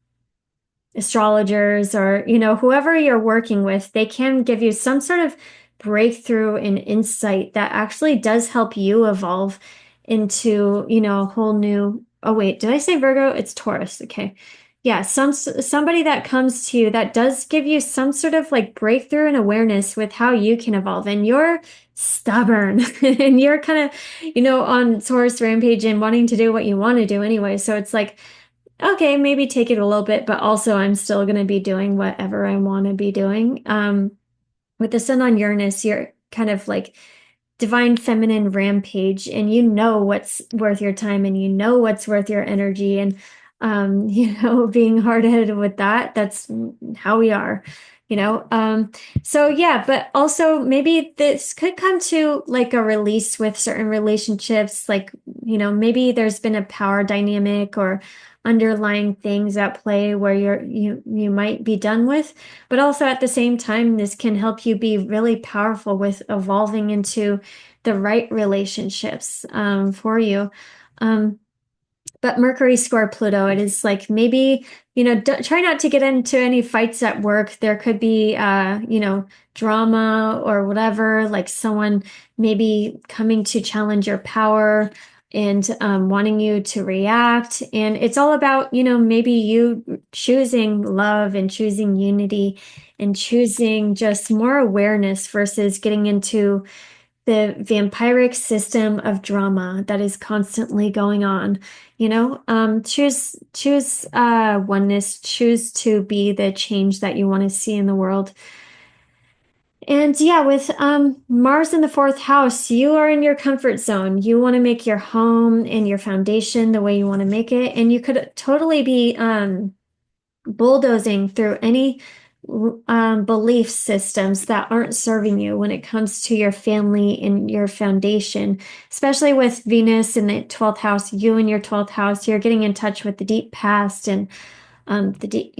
astrologers or whoever you're working with. They can give you some sort of breakthrough and insight that actually does help you evolve into a whole new. Oh wait, did I say Virgo? It's Taurus. Okay. Yeah, somebody that comes to you that does give you some sort of like breakthrough and awareness with how you can evolve. And you're stubborn and you're kind of on Taurus rampage and wanting to do what you want to do anyway. So it's like, okay, maybe take it a little bit, but also I'm still going to be doing whatever I want to be doing. With the sun on Uranus, you're kind of like divine feminine rampage, and you know what's worth your time and you know what's worth your energy. And, being hard-headed with that, that's how we are, you know? So yeah, but also maybe this could come to like a release with certain relationships, like, maybe there's been a power dynamic or underlying things at play where you might be done with, but also at the same time, this can help you be really powerful with evolving into the right relationships for you. Um, but Mercury square Pluto, it is like maybe, try not to get into any fights at work. There could be, drama or whatever, like someone maybe coming to challenge your power and wanting you to react. And it's all about, maybe you choosing love and choosing unity and choosing just more awareness versus getting into the vampiric system of drama that is constantly going on. Choose oneness, choose to be the change that you want to see in the world. And yeah, with Mars in the fourth house, you are in your comfort zone. You want to make your home and your foundation the way you want to make it. And you could totally be bulldozing through any belief systems that aren't serving you when it comes to your family and your foundation, especially with Venus in the 12th house, you in your 12th house, you're getting in touch with the deep past and the deep,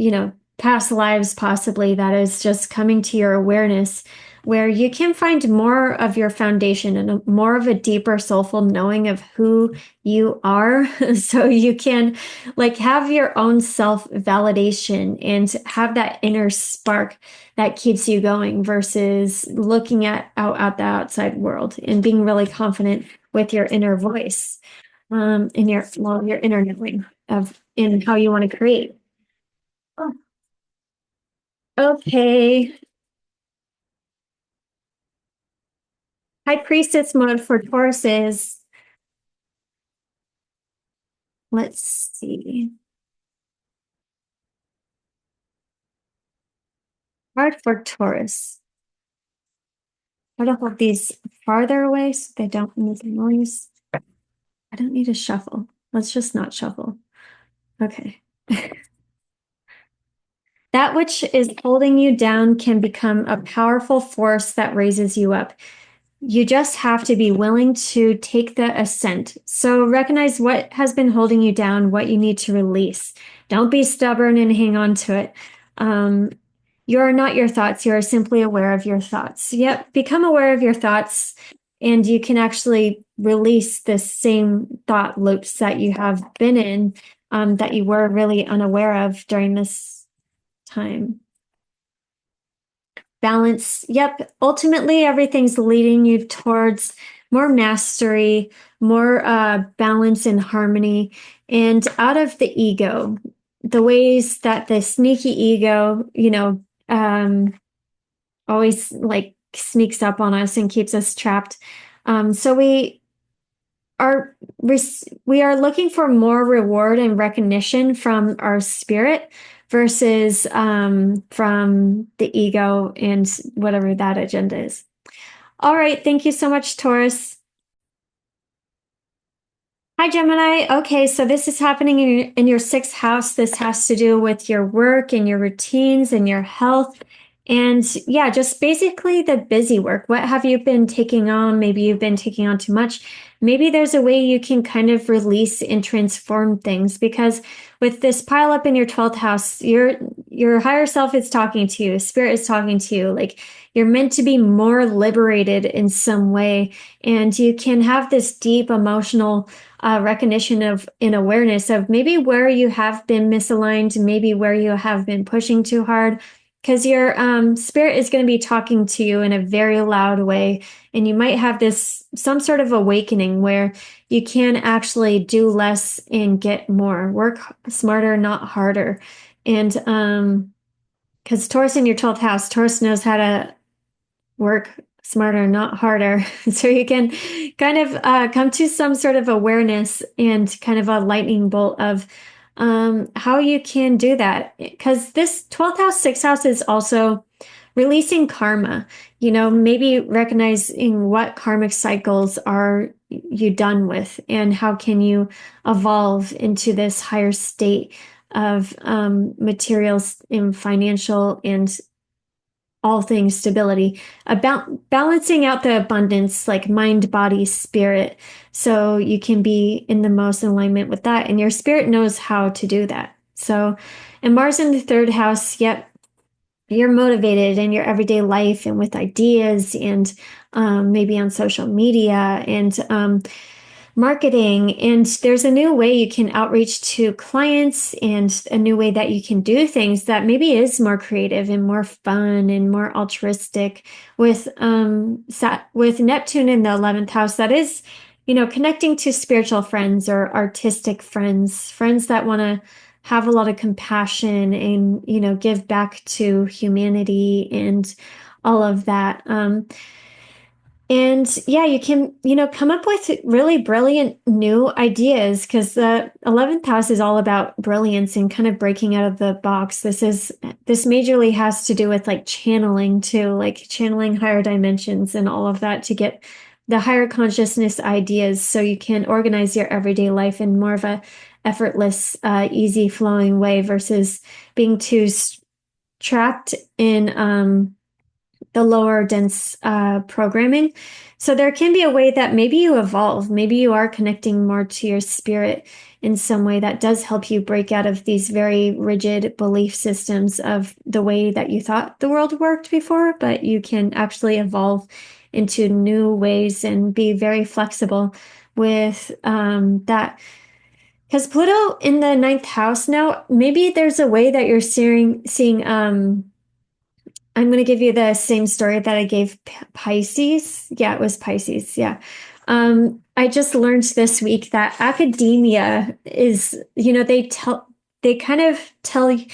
past lives possibly that is just coming to your awareness where you can find more of your foundation and more of a deeper soulful knowing of who you are so you can like have your own self validation and have that inner spark that keeps you going versus looking at the outside world and being really confident with your inner voice in your inner knowing of in how you want to create. Oh, okay. High Priestess mode for Taurus is, let's see, hard for Taurus. Try to hold these farther away so they don't make noise. I don't need to shuffle. Let's just not shuffle. Okay. That which is holding you down can become a powerful force that raises you up. You just have to be willing to take the ascent. So recognize what has been holding you down, what you need to release. Don't be stubborn and hang on to it. You are not your thoughts. You are simply aware of your thoughts. Yep. Become aware of your thoughts, and you can actually release the same thought loops that you have been in that you were really unaware of during this time. Balance. Yep. Ultimately, everything's leading you towards more mastery, more balance and harmony, and out of the ego, the ways that the sneaky ego, always like sneaks up on us and keeps us trapped. So are we are looking for more reward and recognition from our spirit versus from the ego and whatever that agenda is. All right, thank you so much, Taurus. Hi, Gemini. Okay, so this is happening in your sixth house. This has to do with your work and your routines and your health. And yeah, just basically the busy work. What have you been taking on? Maybe you've been taking on too much. Maybe there's a way you can kind of release and transform things, because with this pile up in your 12th house, your higher self is talking to you, spirit is talking to you. Like you're meant to be more liberated in some way. And you can have this deep emotional recognition of an awareness of maybe where you have been misaligned, maybe where you have been pushing too hard, because your spirit is going to be talking to you in a very loud way. And you might have this some sort of awakening where you can actually do less and get more, work smarter, not harder. And because Taurus in your 12th house, Taurus knows how to work smarter, not harder. So you can kind of come to some sort of awareness and kind of a lightning bolt of how you can do that. Because this 12th house, 6th house is also releasing karma, maybe recognizing what karmic cycles are you done with and how can you evolve into this higher state of materials and financial and all things stability, about balancing out the abundance, like mind, body, spirit, so you can be in the most alignment with that. And your spirit knows how to do that. So, and Mars in the third house, yep, you're motivated in your everyday life and with ideas and maybe on social media and marketing. And there's a new way you can outreach to clients and a new way that you can do things that maybe is more creative and more fun and more altruistic with with Neptune in the 11th house. That is, connecting to spiritual friends or artistic friends, friends that want to have a lot of compassion and, give back to humanity and all of that. And yeah, you can, come up with really brilliant new ideas, because the 11th house is all about brilliance and kind of breaking out of the box. This majorly has to do with like channeling too, like channeling higher dimensions and all of that to get the higher consciousness ideas so you can organize your everyday life in more of a effortless, easy flowing way versus being too trapped in, the lower dense programming. So there can be a way that maybe you evolve, maybe you are connecting more to your spirit in some way that does help you break out of these very rigid belief systems of the way that you thought the world worked before, but you can actually evolve into new ways and be very flexible with that. Because Pluto in the ninth house now, maybe there's a way that you're seeing I'm going to give you the same story that I gave Pisces. Yeah, it was Pisces. Yeah. I just learned this week that academia is, they kind of tell you,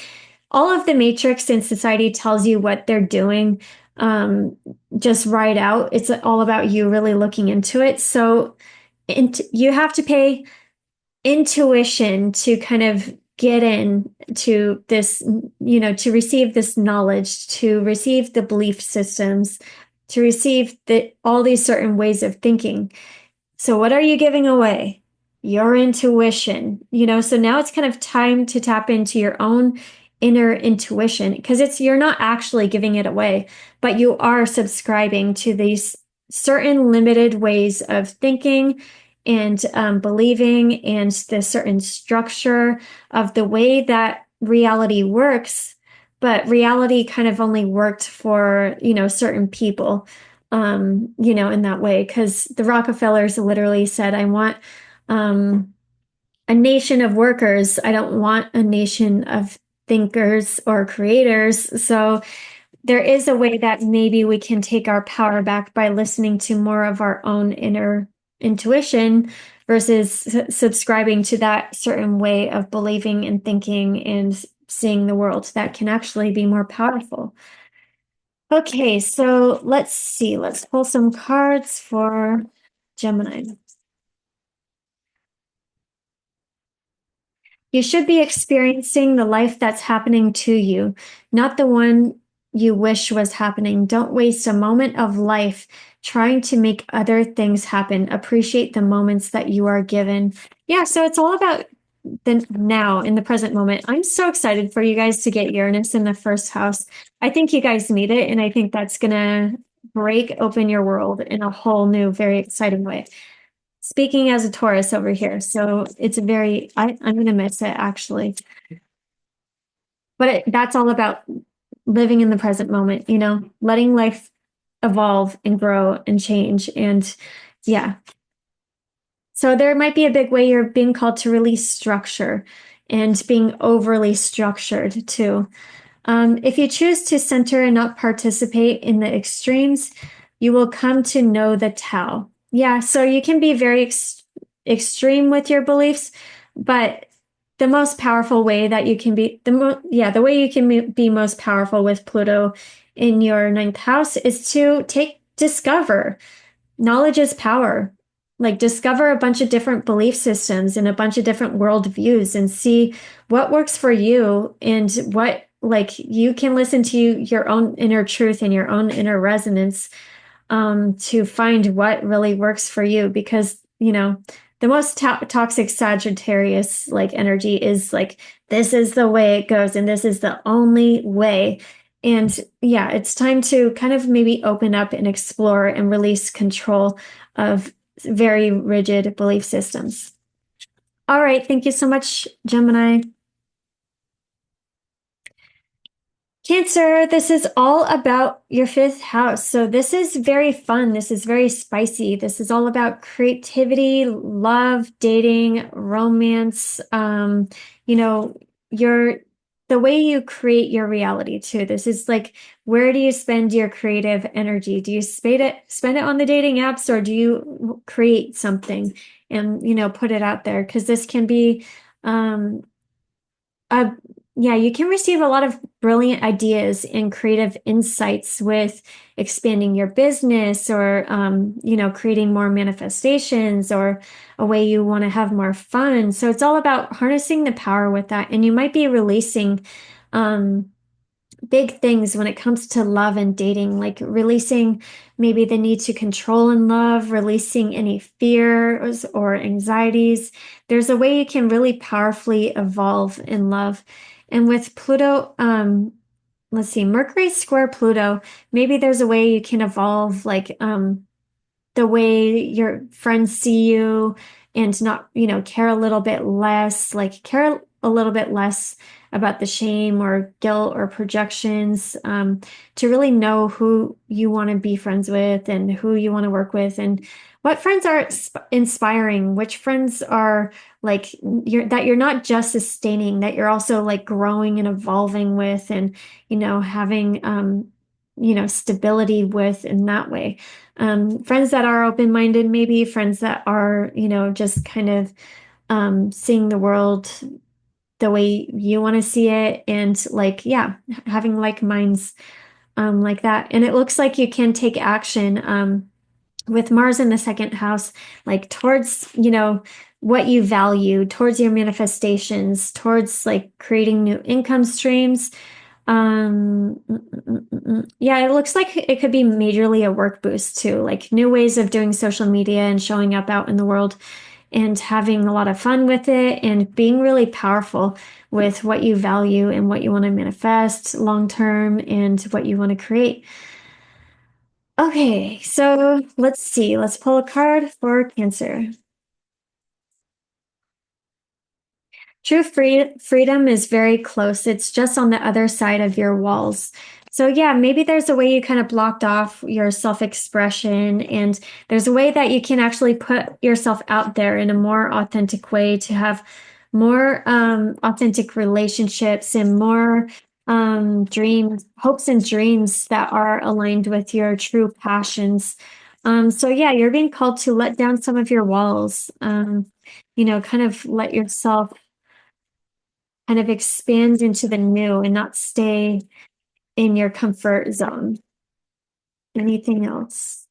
all of the matrix in society tells you what they're doing, just right out. It's all about you really looking into it. So you have to pay intuition to kind of get in to this, to receive this knowledge, to receive the belief systems, to receive all these certain ways of thinking. So what are you giving away? Your intuition, so now it's kind of time to tap into your own inner intuition, because you're not actually giving it away, but you are subscribing to these certain limited ways of thinking and believing, and the certain structure of the way that reality works. But reality kind of only worked for, certain people, in that way, because the Rockefellers literally said, I want a nation of workers. I don't want a nation of thinkers or creators. So there is a way that maybe we can take our power back by listening to more of our own inner intuition versus subscribing to that certain way of believing and thinking and seeing the world that can actually be more powerful. Okay, so let's see. Let's pull some cards for Gemini. You should be experiencing the life that's happening to you, not the one you wish was happening. Don't waste a moment of life trying to make other things happen. Appreciate the moments that you are given. Yeah, so it's all about the now in the present moment. I'm so excited for you guys to get Uranus in the first house. I think you guys need it, and I think that's gonna break open your world in a whole new, very exciting way. Speaking as a Taurus over here, so it's I'm gonna miss it actually. But that's all about living in the present moment, letting life evolve and grow and change. And yeah, so there might be a big way you're being called to release structure and being overly structured too. If you choose to center and not participate in the extremes, you will come to know the Tao. Yeah, so you can be very extreme with your beliefs, but the most powerful way that you can be the way you can be most powerful with Pluto in your ninth house is to discover. Knowledge is power. Like discover a bunch of different belief systems and a bunch of different worldviews and see what works for you and what like you can listen to your own inner truth and your own inner resonance to find what really works for you because the most toxic Sagittarius like energy is like this is the way it goes and this is the only way. And yeah, it's time to kind of maybe open up and explore and release control of very rigid belief systems. All right, thank you so much, Gemini. Cancer, this is all about your fifth house. So this is very fun. This is very spicy. This is all about creativity, love, dating, romance. Your the way you create your reality too. This is like, where do you spend your creative energy? Do you spend it on the dating apps or do you create something and put it out there? Because this can be a yeah, you can receive a lot of brilliant ideas and creative insights with expanding your business or, creating more manifestations or a way you want to have more fun. So it's all about harnessing the power with that. And you might be releasing, big things when it comes to love and dating, like releasing maybe the need to control in love, releasing any fears or anxieties. There's a way you can really powerfully evolve in love. And with Pluto, let's see, Mercury square Pluto, maybe there's a way you can evolve like the way your friends see you and not, care a little bit less, like care a little bit less about the shame or guilt or projections, to really know who you want to be friends with and who you want to work with and what friends are inspiring, which friends are like that you're not just sustaining, that you're also like growing and evolving with and, having, stability with in that way. Friends that are open-minded, maybe friends that are, just kind of seeing the world the way you want to see it and like, yeah, having like minds like that. And it looks like you can take action with Mars in the second house, like towards, what you value, towards your manifestations, towards like creating new income streams. Yeah, it looks like it could be majorly a work boost too, like new ways of doing social media and showing up out in the world and having a lot of fun with it and being really powerful with what you value and what you want to manifest long term and what you want to create. Okay, so let's see. Let's pull a card for Cancer. True freedom is very close. It's just on the other side of your walls. So yeah, maybe there's a way you kind of blocked off your self-expression and there's a way that you can actually put yourself out there in a more authentic way to have more authentic relationships and more hopes and dreams that are aligned with your true passions. So yeah, you're being called to let down some of your walls, kind of let yourself kind of expand into the new and not stay in your comfort zone. Anything else?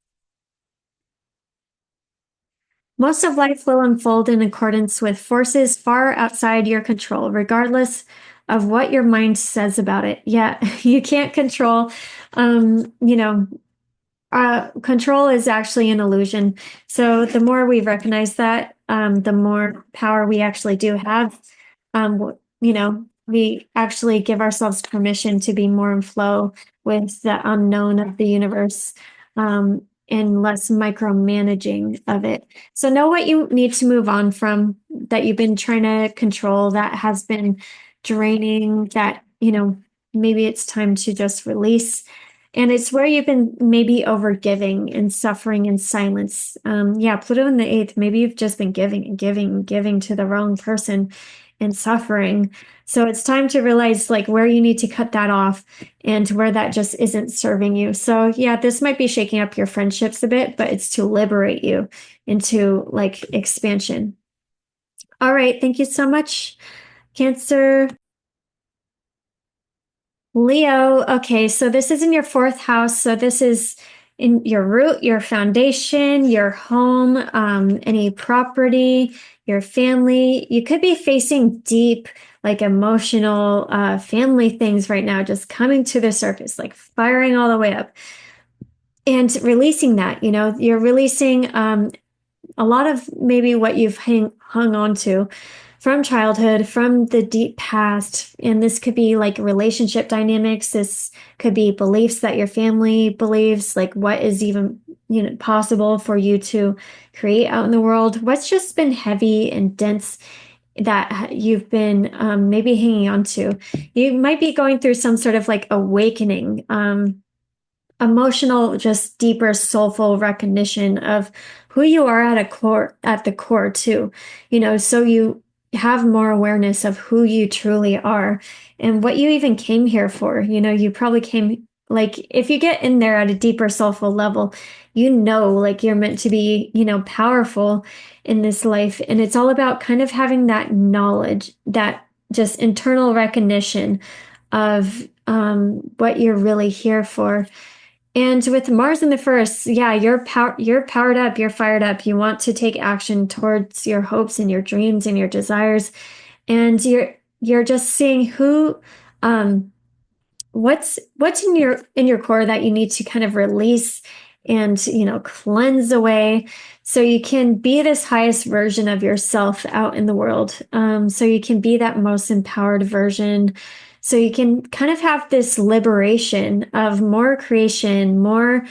Most of life will unfold in accordance with forces far outside your control, regardless of what your mind says about it. Yeah, you can't control, control is actually an illusion. So the more we recognize that, the more power we actually do have. We actually give ourselves permission to be more in flow with the unknown of the universe, and less micromanaging of it. So know what you need to move on from that you've been trying to control that has been draining, that, maybe it's time to just release. And it's where you've been maybe overgiving and suffering in silence. Yeah, Pluto in the eighth, maybe you've just been giving and giving and giving to the wrong person and suffering. So it's time to realize like where you need to cut that off and where that just isn't serving you. So yeah, this might be shaking up your friendships a bit, but it's to liberate you into like expansion. All right. Thank you so much, Cancer. Leo, okay, so this is in your fourth house. So this is in your root, your foundation, your home, any property, your family. You could be facing deep, like emotional, family things right now, just coming to the surface, like firing all the way up and releasing that. You're releasing, a lot of maybe what you've hung on to from childhood, from the deep past. And this could be like relationship dynamics. This could be beliefs that your family believes, like what is even, possible for you to create out in the world. What's just been heavy and dense that you've been maybe hanging on to. You might be going through some sort of like awakening. Emotional, just deeper, soulful recognition of who you are at the core too. So you have more awareness of who you truly are and what you even came here for. You probably came, like, if you get in there at a deeper soulful level, like you're meant to be, powerful in this life. And it's all about kind of having that knowledge, that just internal recognition of what you're really here for. And with Mars in the first, yeah, you're powered up, you're fired up. You want to take action towards your hopes and your dreams and your desires. And you're just seeing um what's in your core that you need to kind of release and cleanse away so you can be this highest version of yourself out in the world, so you can be that most empowered version, so you can kind of have this liberation of more creation, more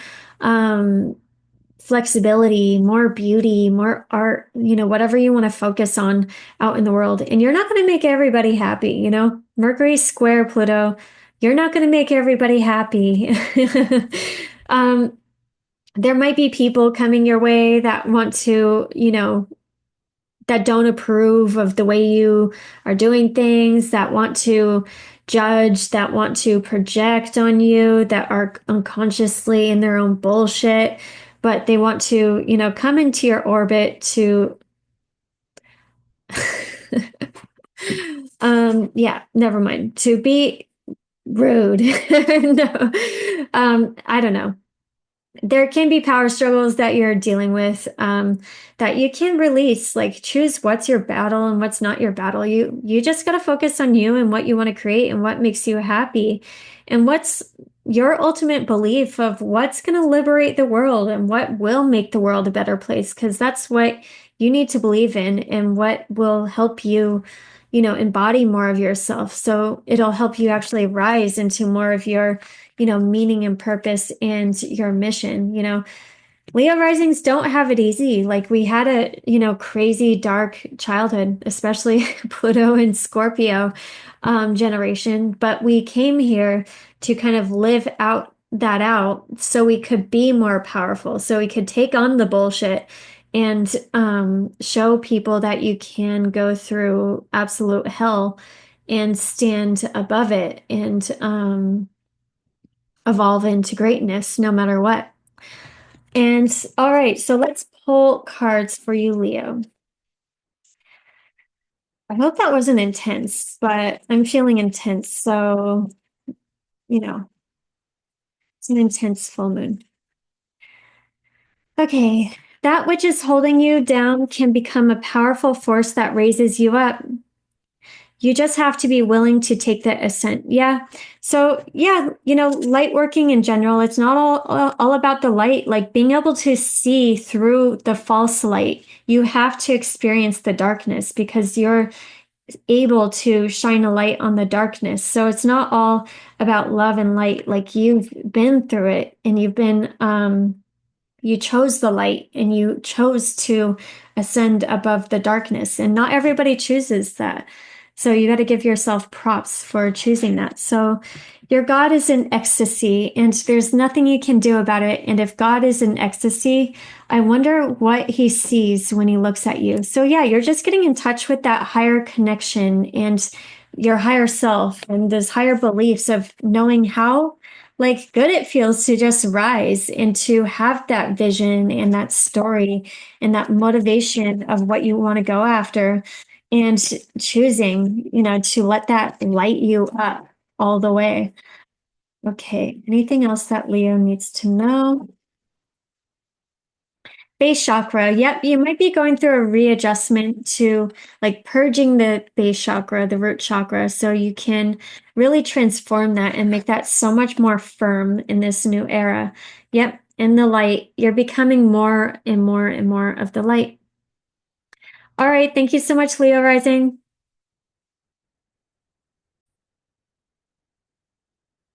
flexibility, more beauty, more art, whatever you want to focus on out in the world. And you're not going to make everybody happy, Mercury square Pluto, you're not going to make everybody happy. um, there might be people coming your way that want to, that don't approve of the way you are doing things, that want to judge, that want to project on you, that are unconsciously in their own bullshit, but they want to, come into your orbit to yeah, never mind. To be rude. No. I don't know. There can be power struggles that you're dealing with, that you can release. Like, choose what's your battle and what's not your battle. You just got to focus on you and what you want to create and what makes you happy and what's your ultimate belief of what's going to liberate the world and what will make the world a better place, because that's what you need to believe in and what will help you, embody more of yourself. So it'll help you actually rise into more of your, meaning and purpose and your mission. Leo risings don't have it easy. Like, we had a, crazy dark childhood, especially Pluto and Scorpio generation, but we came here to kind of live out so we could be more powerful, so we could take on the bullshit and show people that you can go through absolute hell and stand above it and evolve into greatness no matter what. And all right, so let's pull cards for you, Leo. I hope that wasn't intense, but I'm feeling intense. So, you know, it's an intense full moon. Okay, that which is holding you down can become a powerful force that raises you up. You just have to be willing to take the ascent. Yeah. So yeah, light working in general, it's not all about the light, like being able to see through the false light. You have to experience the darkness because you're able to shine a light on the darkness. So it's not all about love and light. Like you've been through it and you chose the light and you chose to ascend above the darkness. And not everybody chooses that. So you got to give yourself props for choosing that. So your God is in ecstasy and there's nothing you can do about it. And if God is in ecstasy, I wonder what he sees when he looks at you. So yeah, you're just getting in touch with that higher connection and your higher self and those higher beliefs of knowing how like good it feels to just rise and to have that vision and that story and that motivation of what you want to go after and choosing, to let that light you up all the way. Okay. Anything else that Leo needs to know? Base chakra. Yep, you might be going through a readjustment to like purging the base chakra, the root chakra, so you can really transform that and make that so much more firm in this new era. Yep, in the light, you're becoming more and more and more of the light. All right, thank you so much, Leo Rising.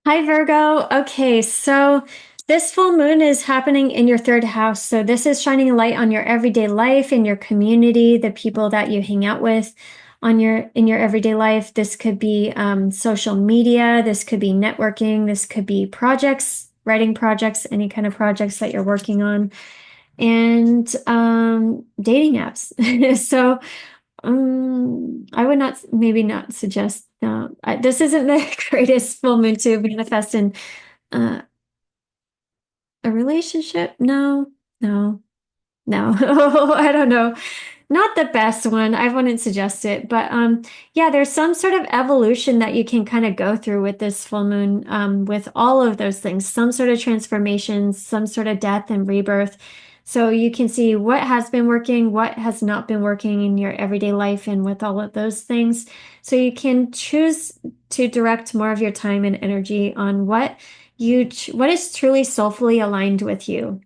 Hi, Virgo. Okay, so this full moon is happening in your third house. So this is shining a light on your everyday life, in your community, the people that you hang out with on your everyday life. This could be social media, this could be networking, this could be projects, writing projects, any kind of projects that you're working on, and dating apps. So I would not, maybe not suggest, no, this isn't the greatest full moon to manifest in uh, a relationship. No, no, no. I don't know. Not the best one. I wouldn't suggest it, but yeah, there's some sort of evolution that you can kind of go through with this full moon, with all of those things, some sort of transformations, some sort of death and rebirth. So you can see what has been working, what has not been working in your everyday life, and with all of those things. So you can choose to direct more of your time and energy on what is truly soulfully aligned with you.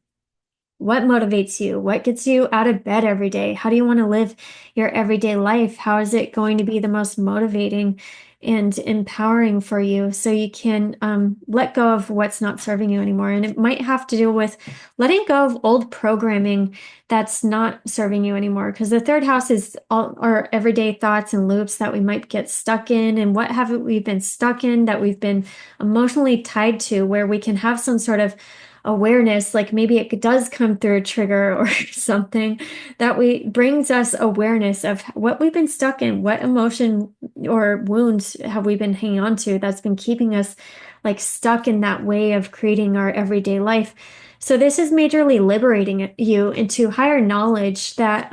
What motivates you? What gets you out of bed every day? How do you want to live your everyday life? How is it going to be the most motivating and empowering for you so you can let go of what's not serving you anymore? And it might have to do with letting go of old programming that's not serving you anymore. Because the third house is all our everyday thoughts and loops that we might get stuck in. And what haven't we been stuck in that we've been emotionally tied to, where we can have some sort of awareness, like maybe it does come through a trigger or something that we brings us awareness of what we've been stuck in, what emotion or wounds have we been hanging on to that's been keeping us like stuck in that way of creating our everyday life. So this is majorly liberating you into higher knowledge that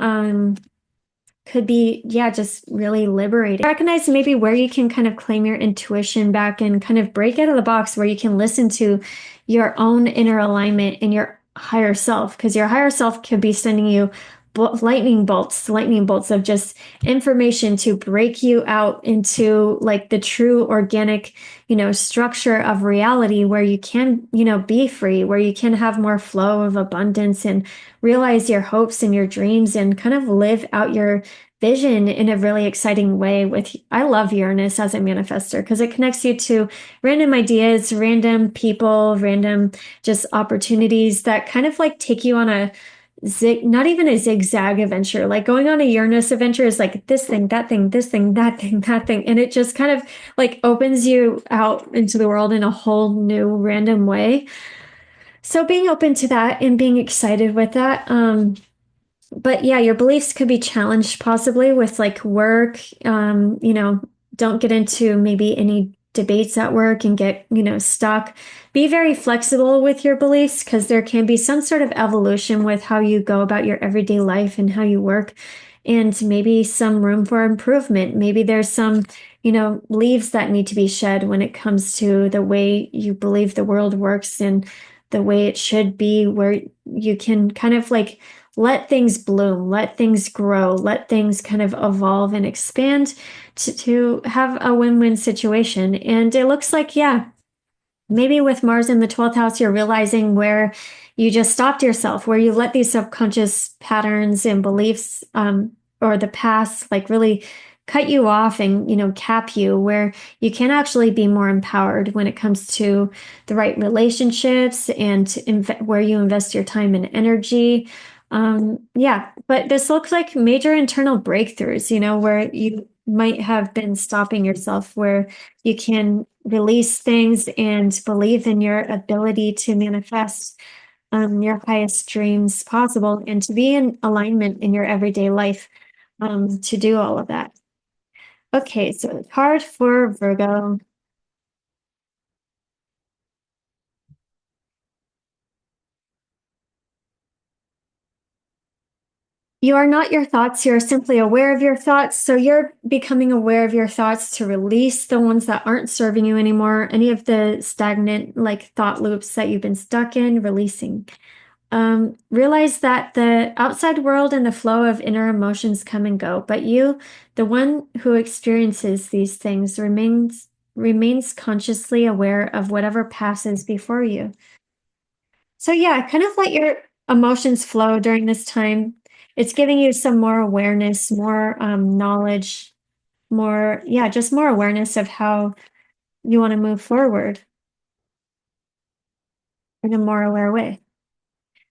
could be, yeah, just really liberating. Recognize maybe where you can kind of claim your intuition back and kind of break out of the box where you can listen to your own inner alignment and your higher self, because your higher self could be sending you lightning bolts of just information to break you out into like the true organic, structure of reality where you can, be free, where you can have more flow of abundance and realize your hopes and your dreams and kind of live out your vision in a really exciting way. I love Uranus as a manifester because it connects you to random ideas, random people, random just opportunities that kind of like take you on a not even a zigzag adventure. Like going on a Uranus adventure is like this thing, that thing, this thing, that thing, that thing. And it just kind of like opens you out into the world in a whole new random way. So being open to that and being excited with that. But yeah, your beliefs could be challenged possibly with like work. Don't get into maybe any debates at work and get, stuck. Be very flexible with your beliefs because there can be some sort of evolution with how you go about your everyday life and how you work, and maybe some room for improvement. Maybe there's some, leaves that need to be shed when it comes to the way you believe the world works and the way it should be, where you can kind of like let things bloom, let things grow, let things kind of evolve and expand to have a win-win situation. And it looks like, yeah, maybe with Mars in the 12th house, you're realizing where you just stopped yourself, where you let these subconscious patterns and beliefs, or the past, like really cut you off and, cap you, where you can actually be more empowered when it comes to the right relationships and where you invest your time and energy. Yeah, but this looks like major internal breakthroughs, where you might have been stopping yourself, where you can release things and believe in your ability to manifest your highest dreams possible and to be in alignment in your everyday life, to do all of that. Okay, so card for Virgo. You are not your thoughts. You're simply aware of your thoughts. So you're becoming aware of your thoughts to release the ones that aren't serving you anymore. Any of the stagnant, like thought loops that you've been stuck in, releasing. Realize that the outside world and the flow of inner emotions come and go, but you, the one who experiences these things, remains consciously aware of whatever passes before you. So yeah, kind of let your emotions flow during this time. It's giving you some more awareness, more knowledge, more, yeah, just more awareness of how you want to move forward in a more aware way.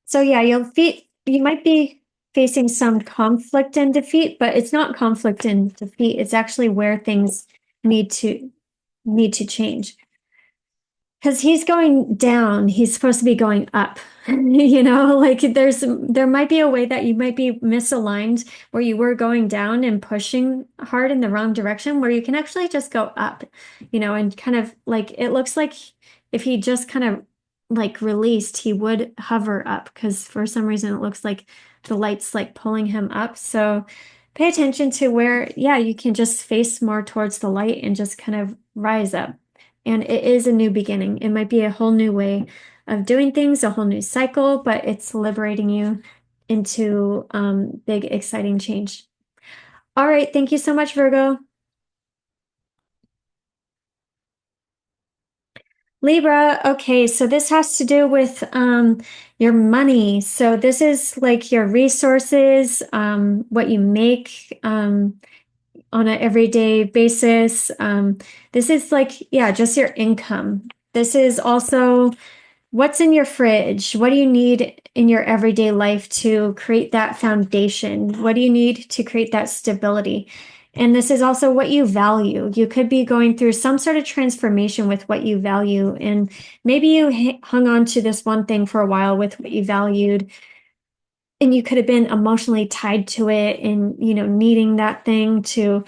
So yeah, you might be facing some conflict and defeat, but it's not conflict and defeat. It's actually where things need to need to change. Because he's going down, he's supposed to be going up. Like there might be a way that you might be misaligned where you were going down and pushing hard in the wrong direction, where you can actually just go up, and kind of like it looks like if he just kind of like released, he would hover up because for some reason it looks like the light's like pulling him up. So pay attention to where, yeah, you can just face more towards the light and just kind of rise up. And it is a new beginning. It might be a whole new way of doing things, a whole new cycle, but it's liberating you into big, exciting change. All right. Thank you so much, Virgo. Libra. Okay. So this has to do with your money. So this is like your resources, what you make on an everyday basis. This is like, yeah, just your income. This is also what's in your fridge? What do you need in your everyday life to create that foundation? What do you need to create that stability? And this is also what you value. You could be going through some sort of transformation with what you value. And maybe you hung on to this one thing for a while with what you valued, and you could have been emotionally tied to it and, needing that thing to,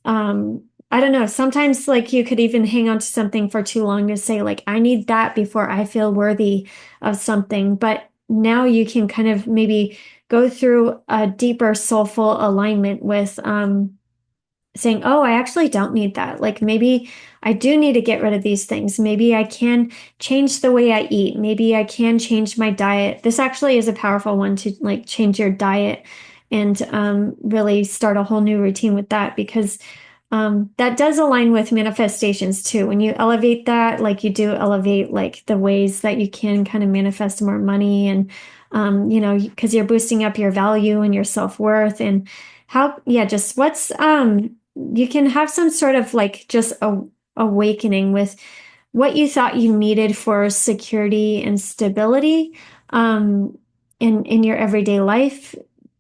I don't know, sometimes like you could even hang on to something for too long to say like, I need that before I feel worthy of something. But now you can kind of maybe go through a deeper soulful alignment with, saying, oh, I actually don't need that. Like maybe I do need to get rid of these things. Maybe I can change the way I eat. Maybe I can change my diet. This actually is a powerful one to like change your diet and really start a whole new routine with that, because that does align with manifestations too. When you elevate that, like you do elevate like the ways that you can kind of manifest more money and, because you're boosting up your value and your self-worth and how, yeah, just what's, you can have some sort of like just a awakening with what you thought you needed for security and stability, in your everyday life,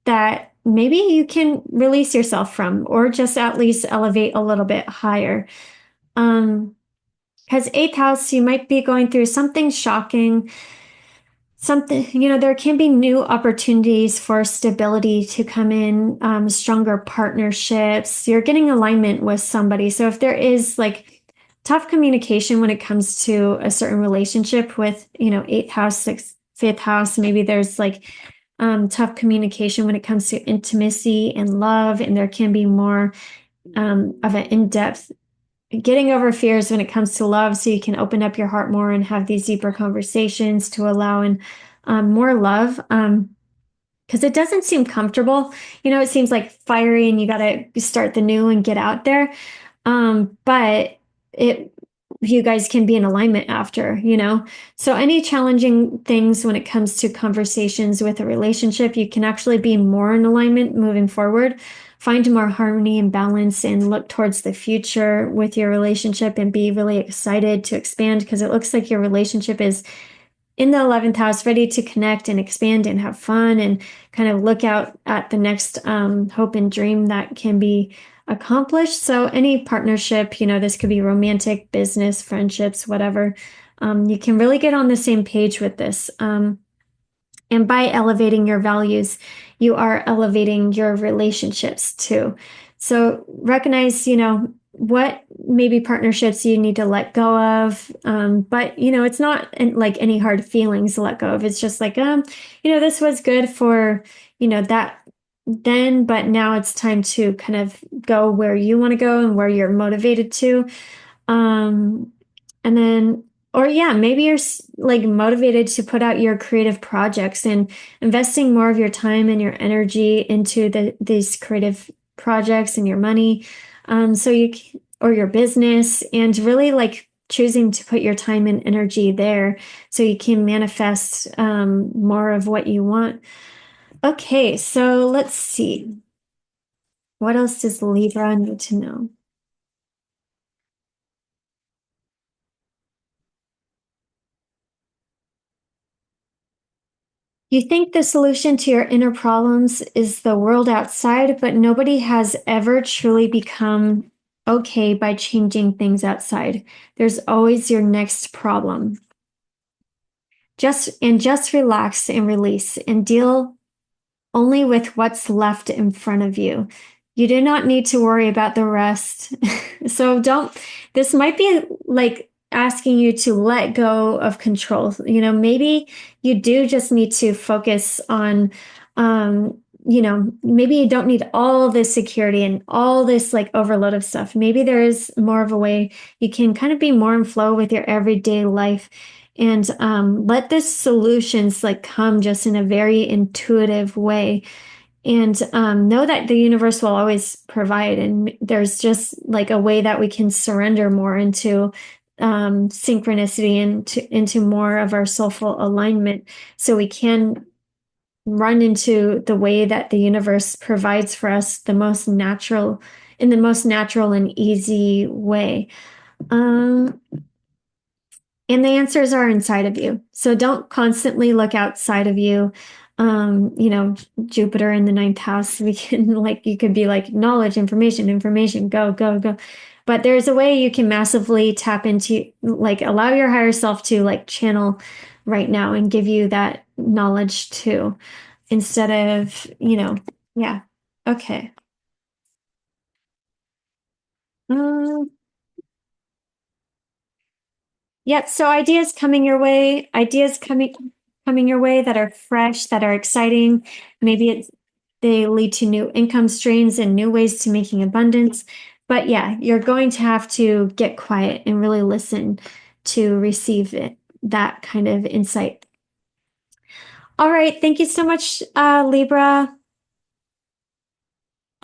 that maybe you can release yourself from, or just at least elevate a little bit higher. Because eighth house, you might be going through something shocking, something, there can be new opportunities for stability to come in, stronger partnerships. You're getting alignment with somebody. So if there is like tough communication when it comes to a certain relationship with, eighth house, sixth, fifth house, maybe there's like tough communication when it comes to intimacy and love, and there can be more of an in-depth getting over fears when it comes to love, so you can open up your heart more and have these deeper conversations to allow in more love. because it doesn't seem comfortable. It seems like fiery and you got to start the new and get out there. But it, you guys can be in alignment after. So any challenging things when it comes to conversations with a relationship, you can actually be more in alignment moving forward, find more harmony and balance, and look towards the future with your relationship and be really excited to expand because it looks like your relationship is in the 11th house, ready to connect and expand and have fun and kind of look out at the next hope and dream that can be accomplished. So, any partnership, this could be romantic, business, friendships, whatever, you can really get on the same page with this. And by elevating your values, you are elevating your relationships too. So, recognize, what maybe partnerships you need to let go of. But it's not like any hard feelings to let go of. It's just like, this was good for, that then, but now it's time to kind of go where you want to go and where you're motivated to. Um, and then, or yeah, maybe you're like motivated to put out your creative projects and investing more of your time and your energy into these creative projects and your money. So or your business, and really like choosing to put your time and energy there so you can manifest more of what you want. Okay, so let's see. What else does Libra need to know? You think the solution to your inner problems is the world outside, but nobody has ever truly become okay by changing things outside. There's always your next problem. Just relax and release and deal only with what's left in front of you. You do not need to worry about the rest. So this might be like asking you to let go of control. Maybe you do just need to focus on, maybe you don't need all this security and all this like overload of stuff. Maybe there is more of a way you can kind of be more in flow with your everyday life and let the solutions like come just in a very intuitive way and know that the universe will always provide, and there's just like a way that we can surrender more into synchronicity and into more of our soulful alignment so we can run into the way that the universe provides for us in the most natural and easy way. um, and the answers are inside of you. So don't constantly look outside of you. Jupiter in the ninth house, we can like, you could be like knowledge, information, go, go, go. But there's a way you can massively tap into, like, allow your higher self to like channel right now and give you that knowledge too, instead of, yeah. Okay. Um, Yep. So ideas coming your way that are fresh, that are exciting. Maybe they lead to new income streams and new ways to making abundance. But yeah, you're going to have to get quiet and really listen to receive that kind of insight. All right. Thank you so much, Libra.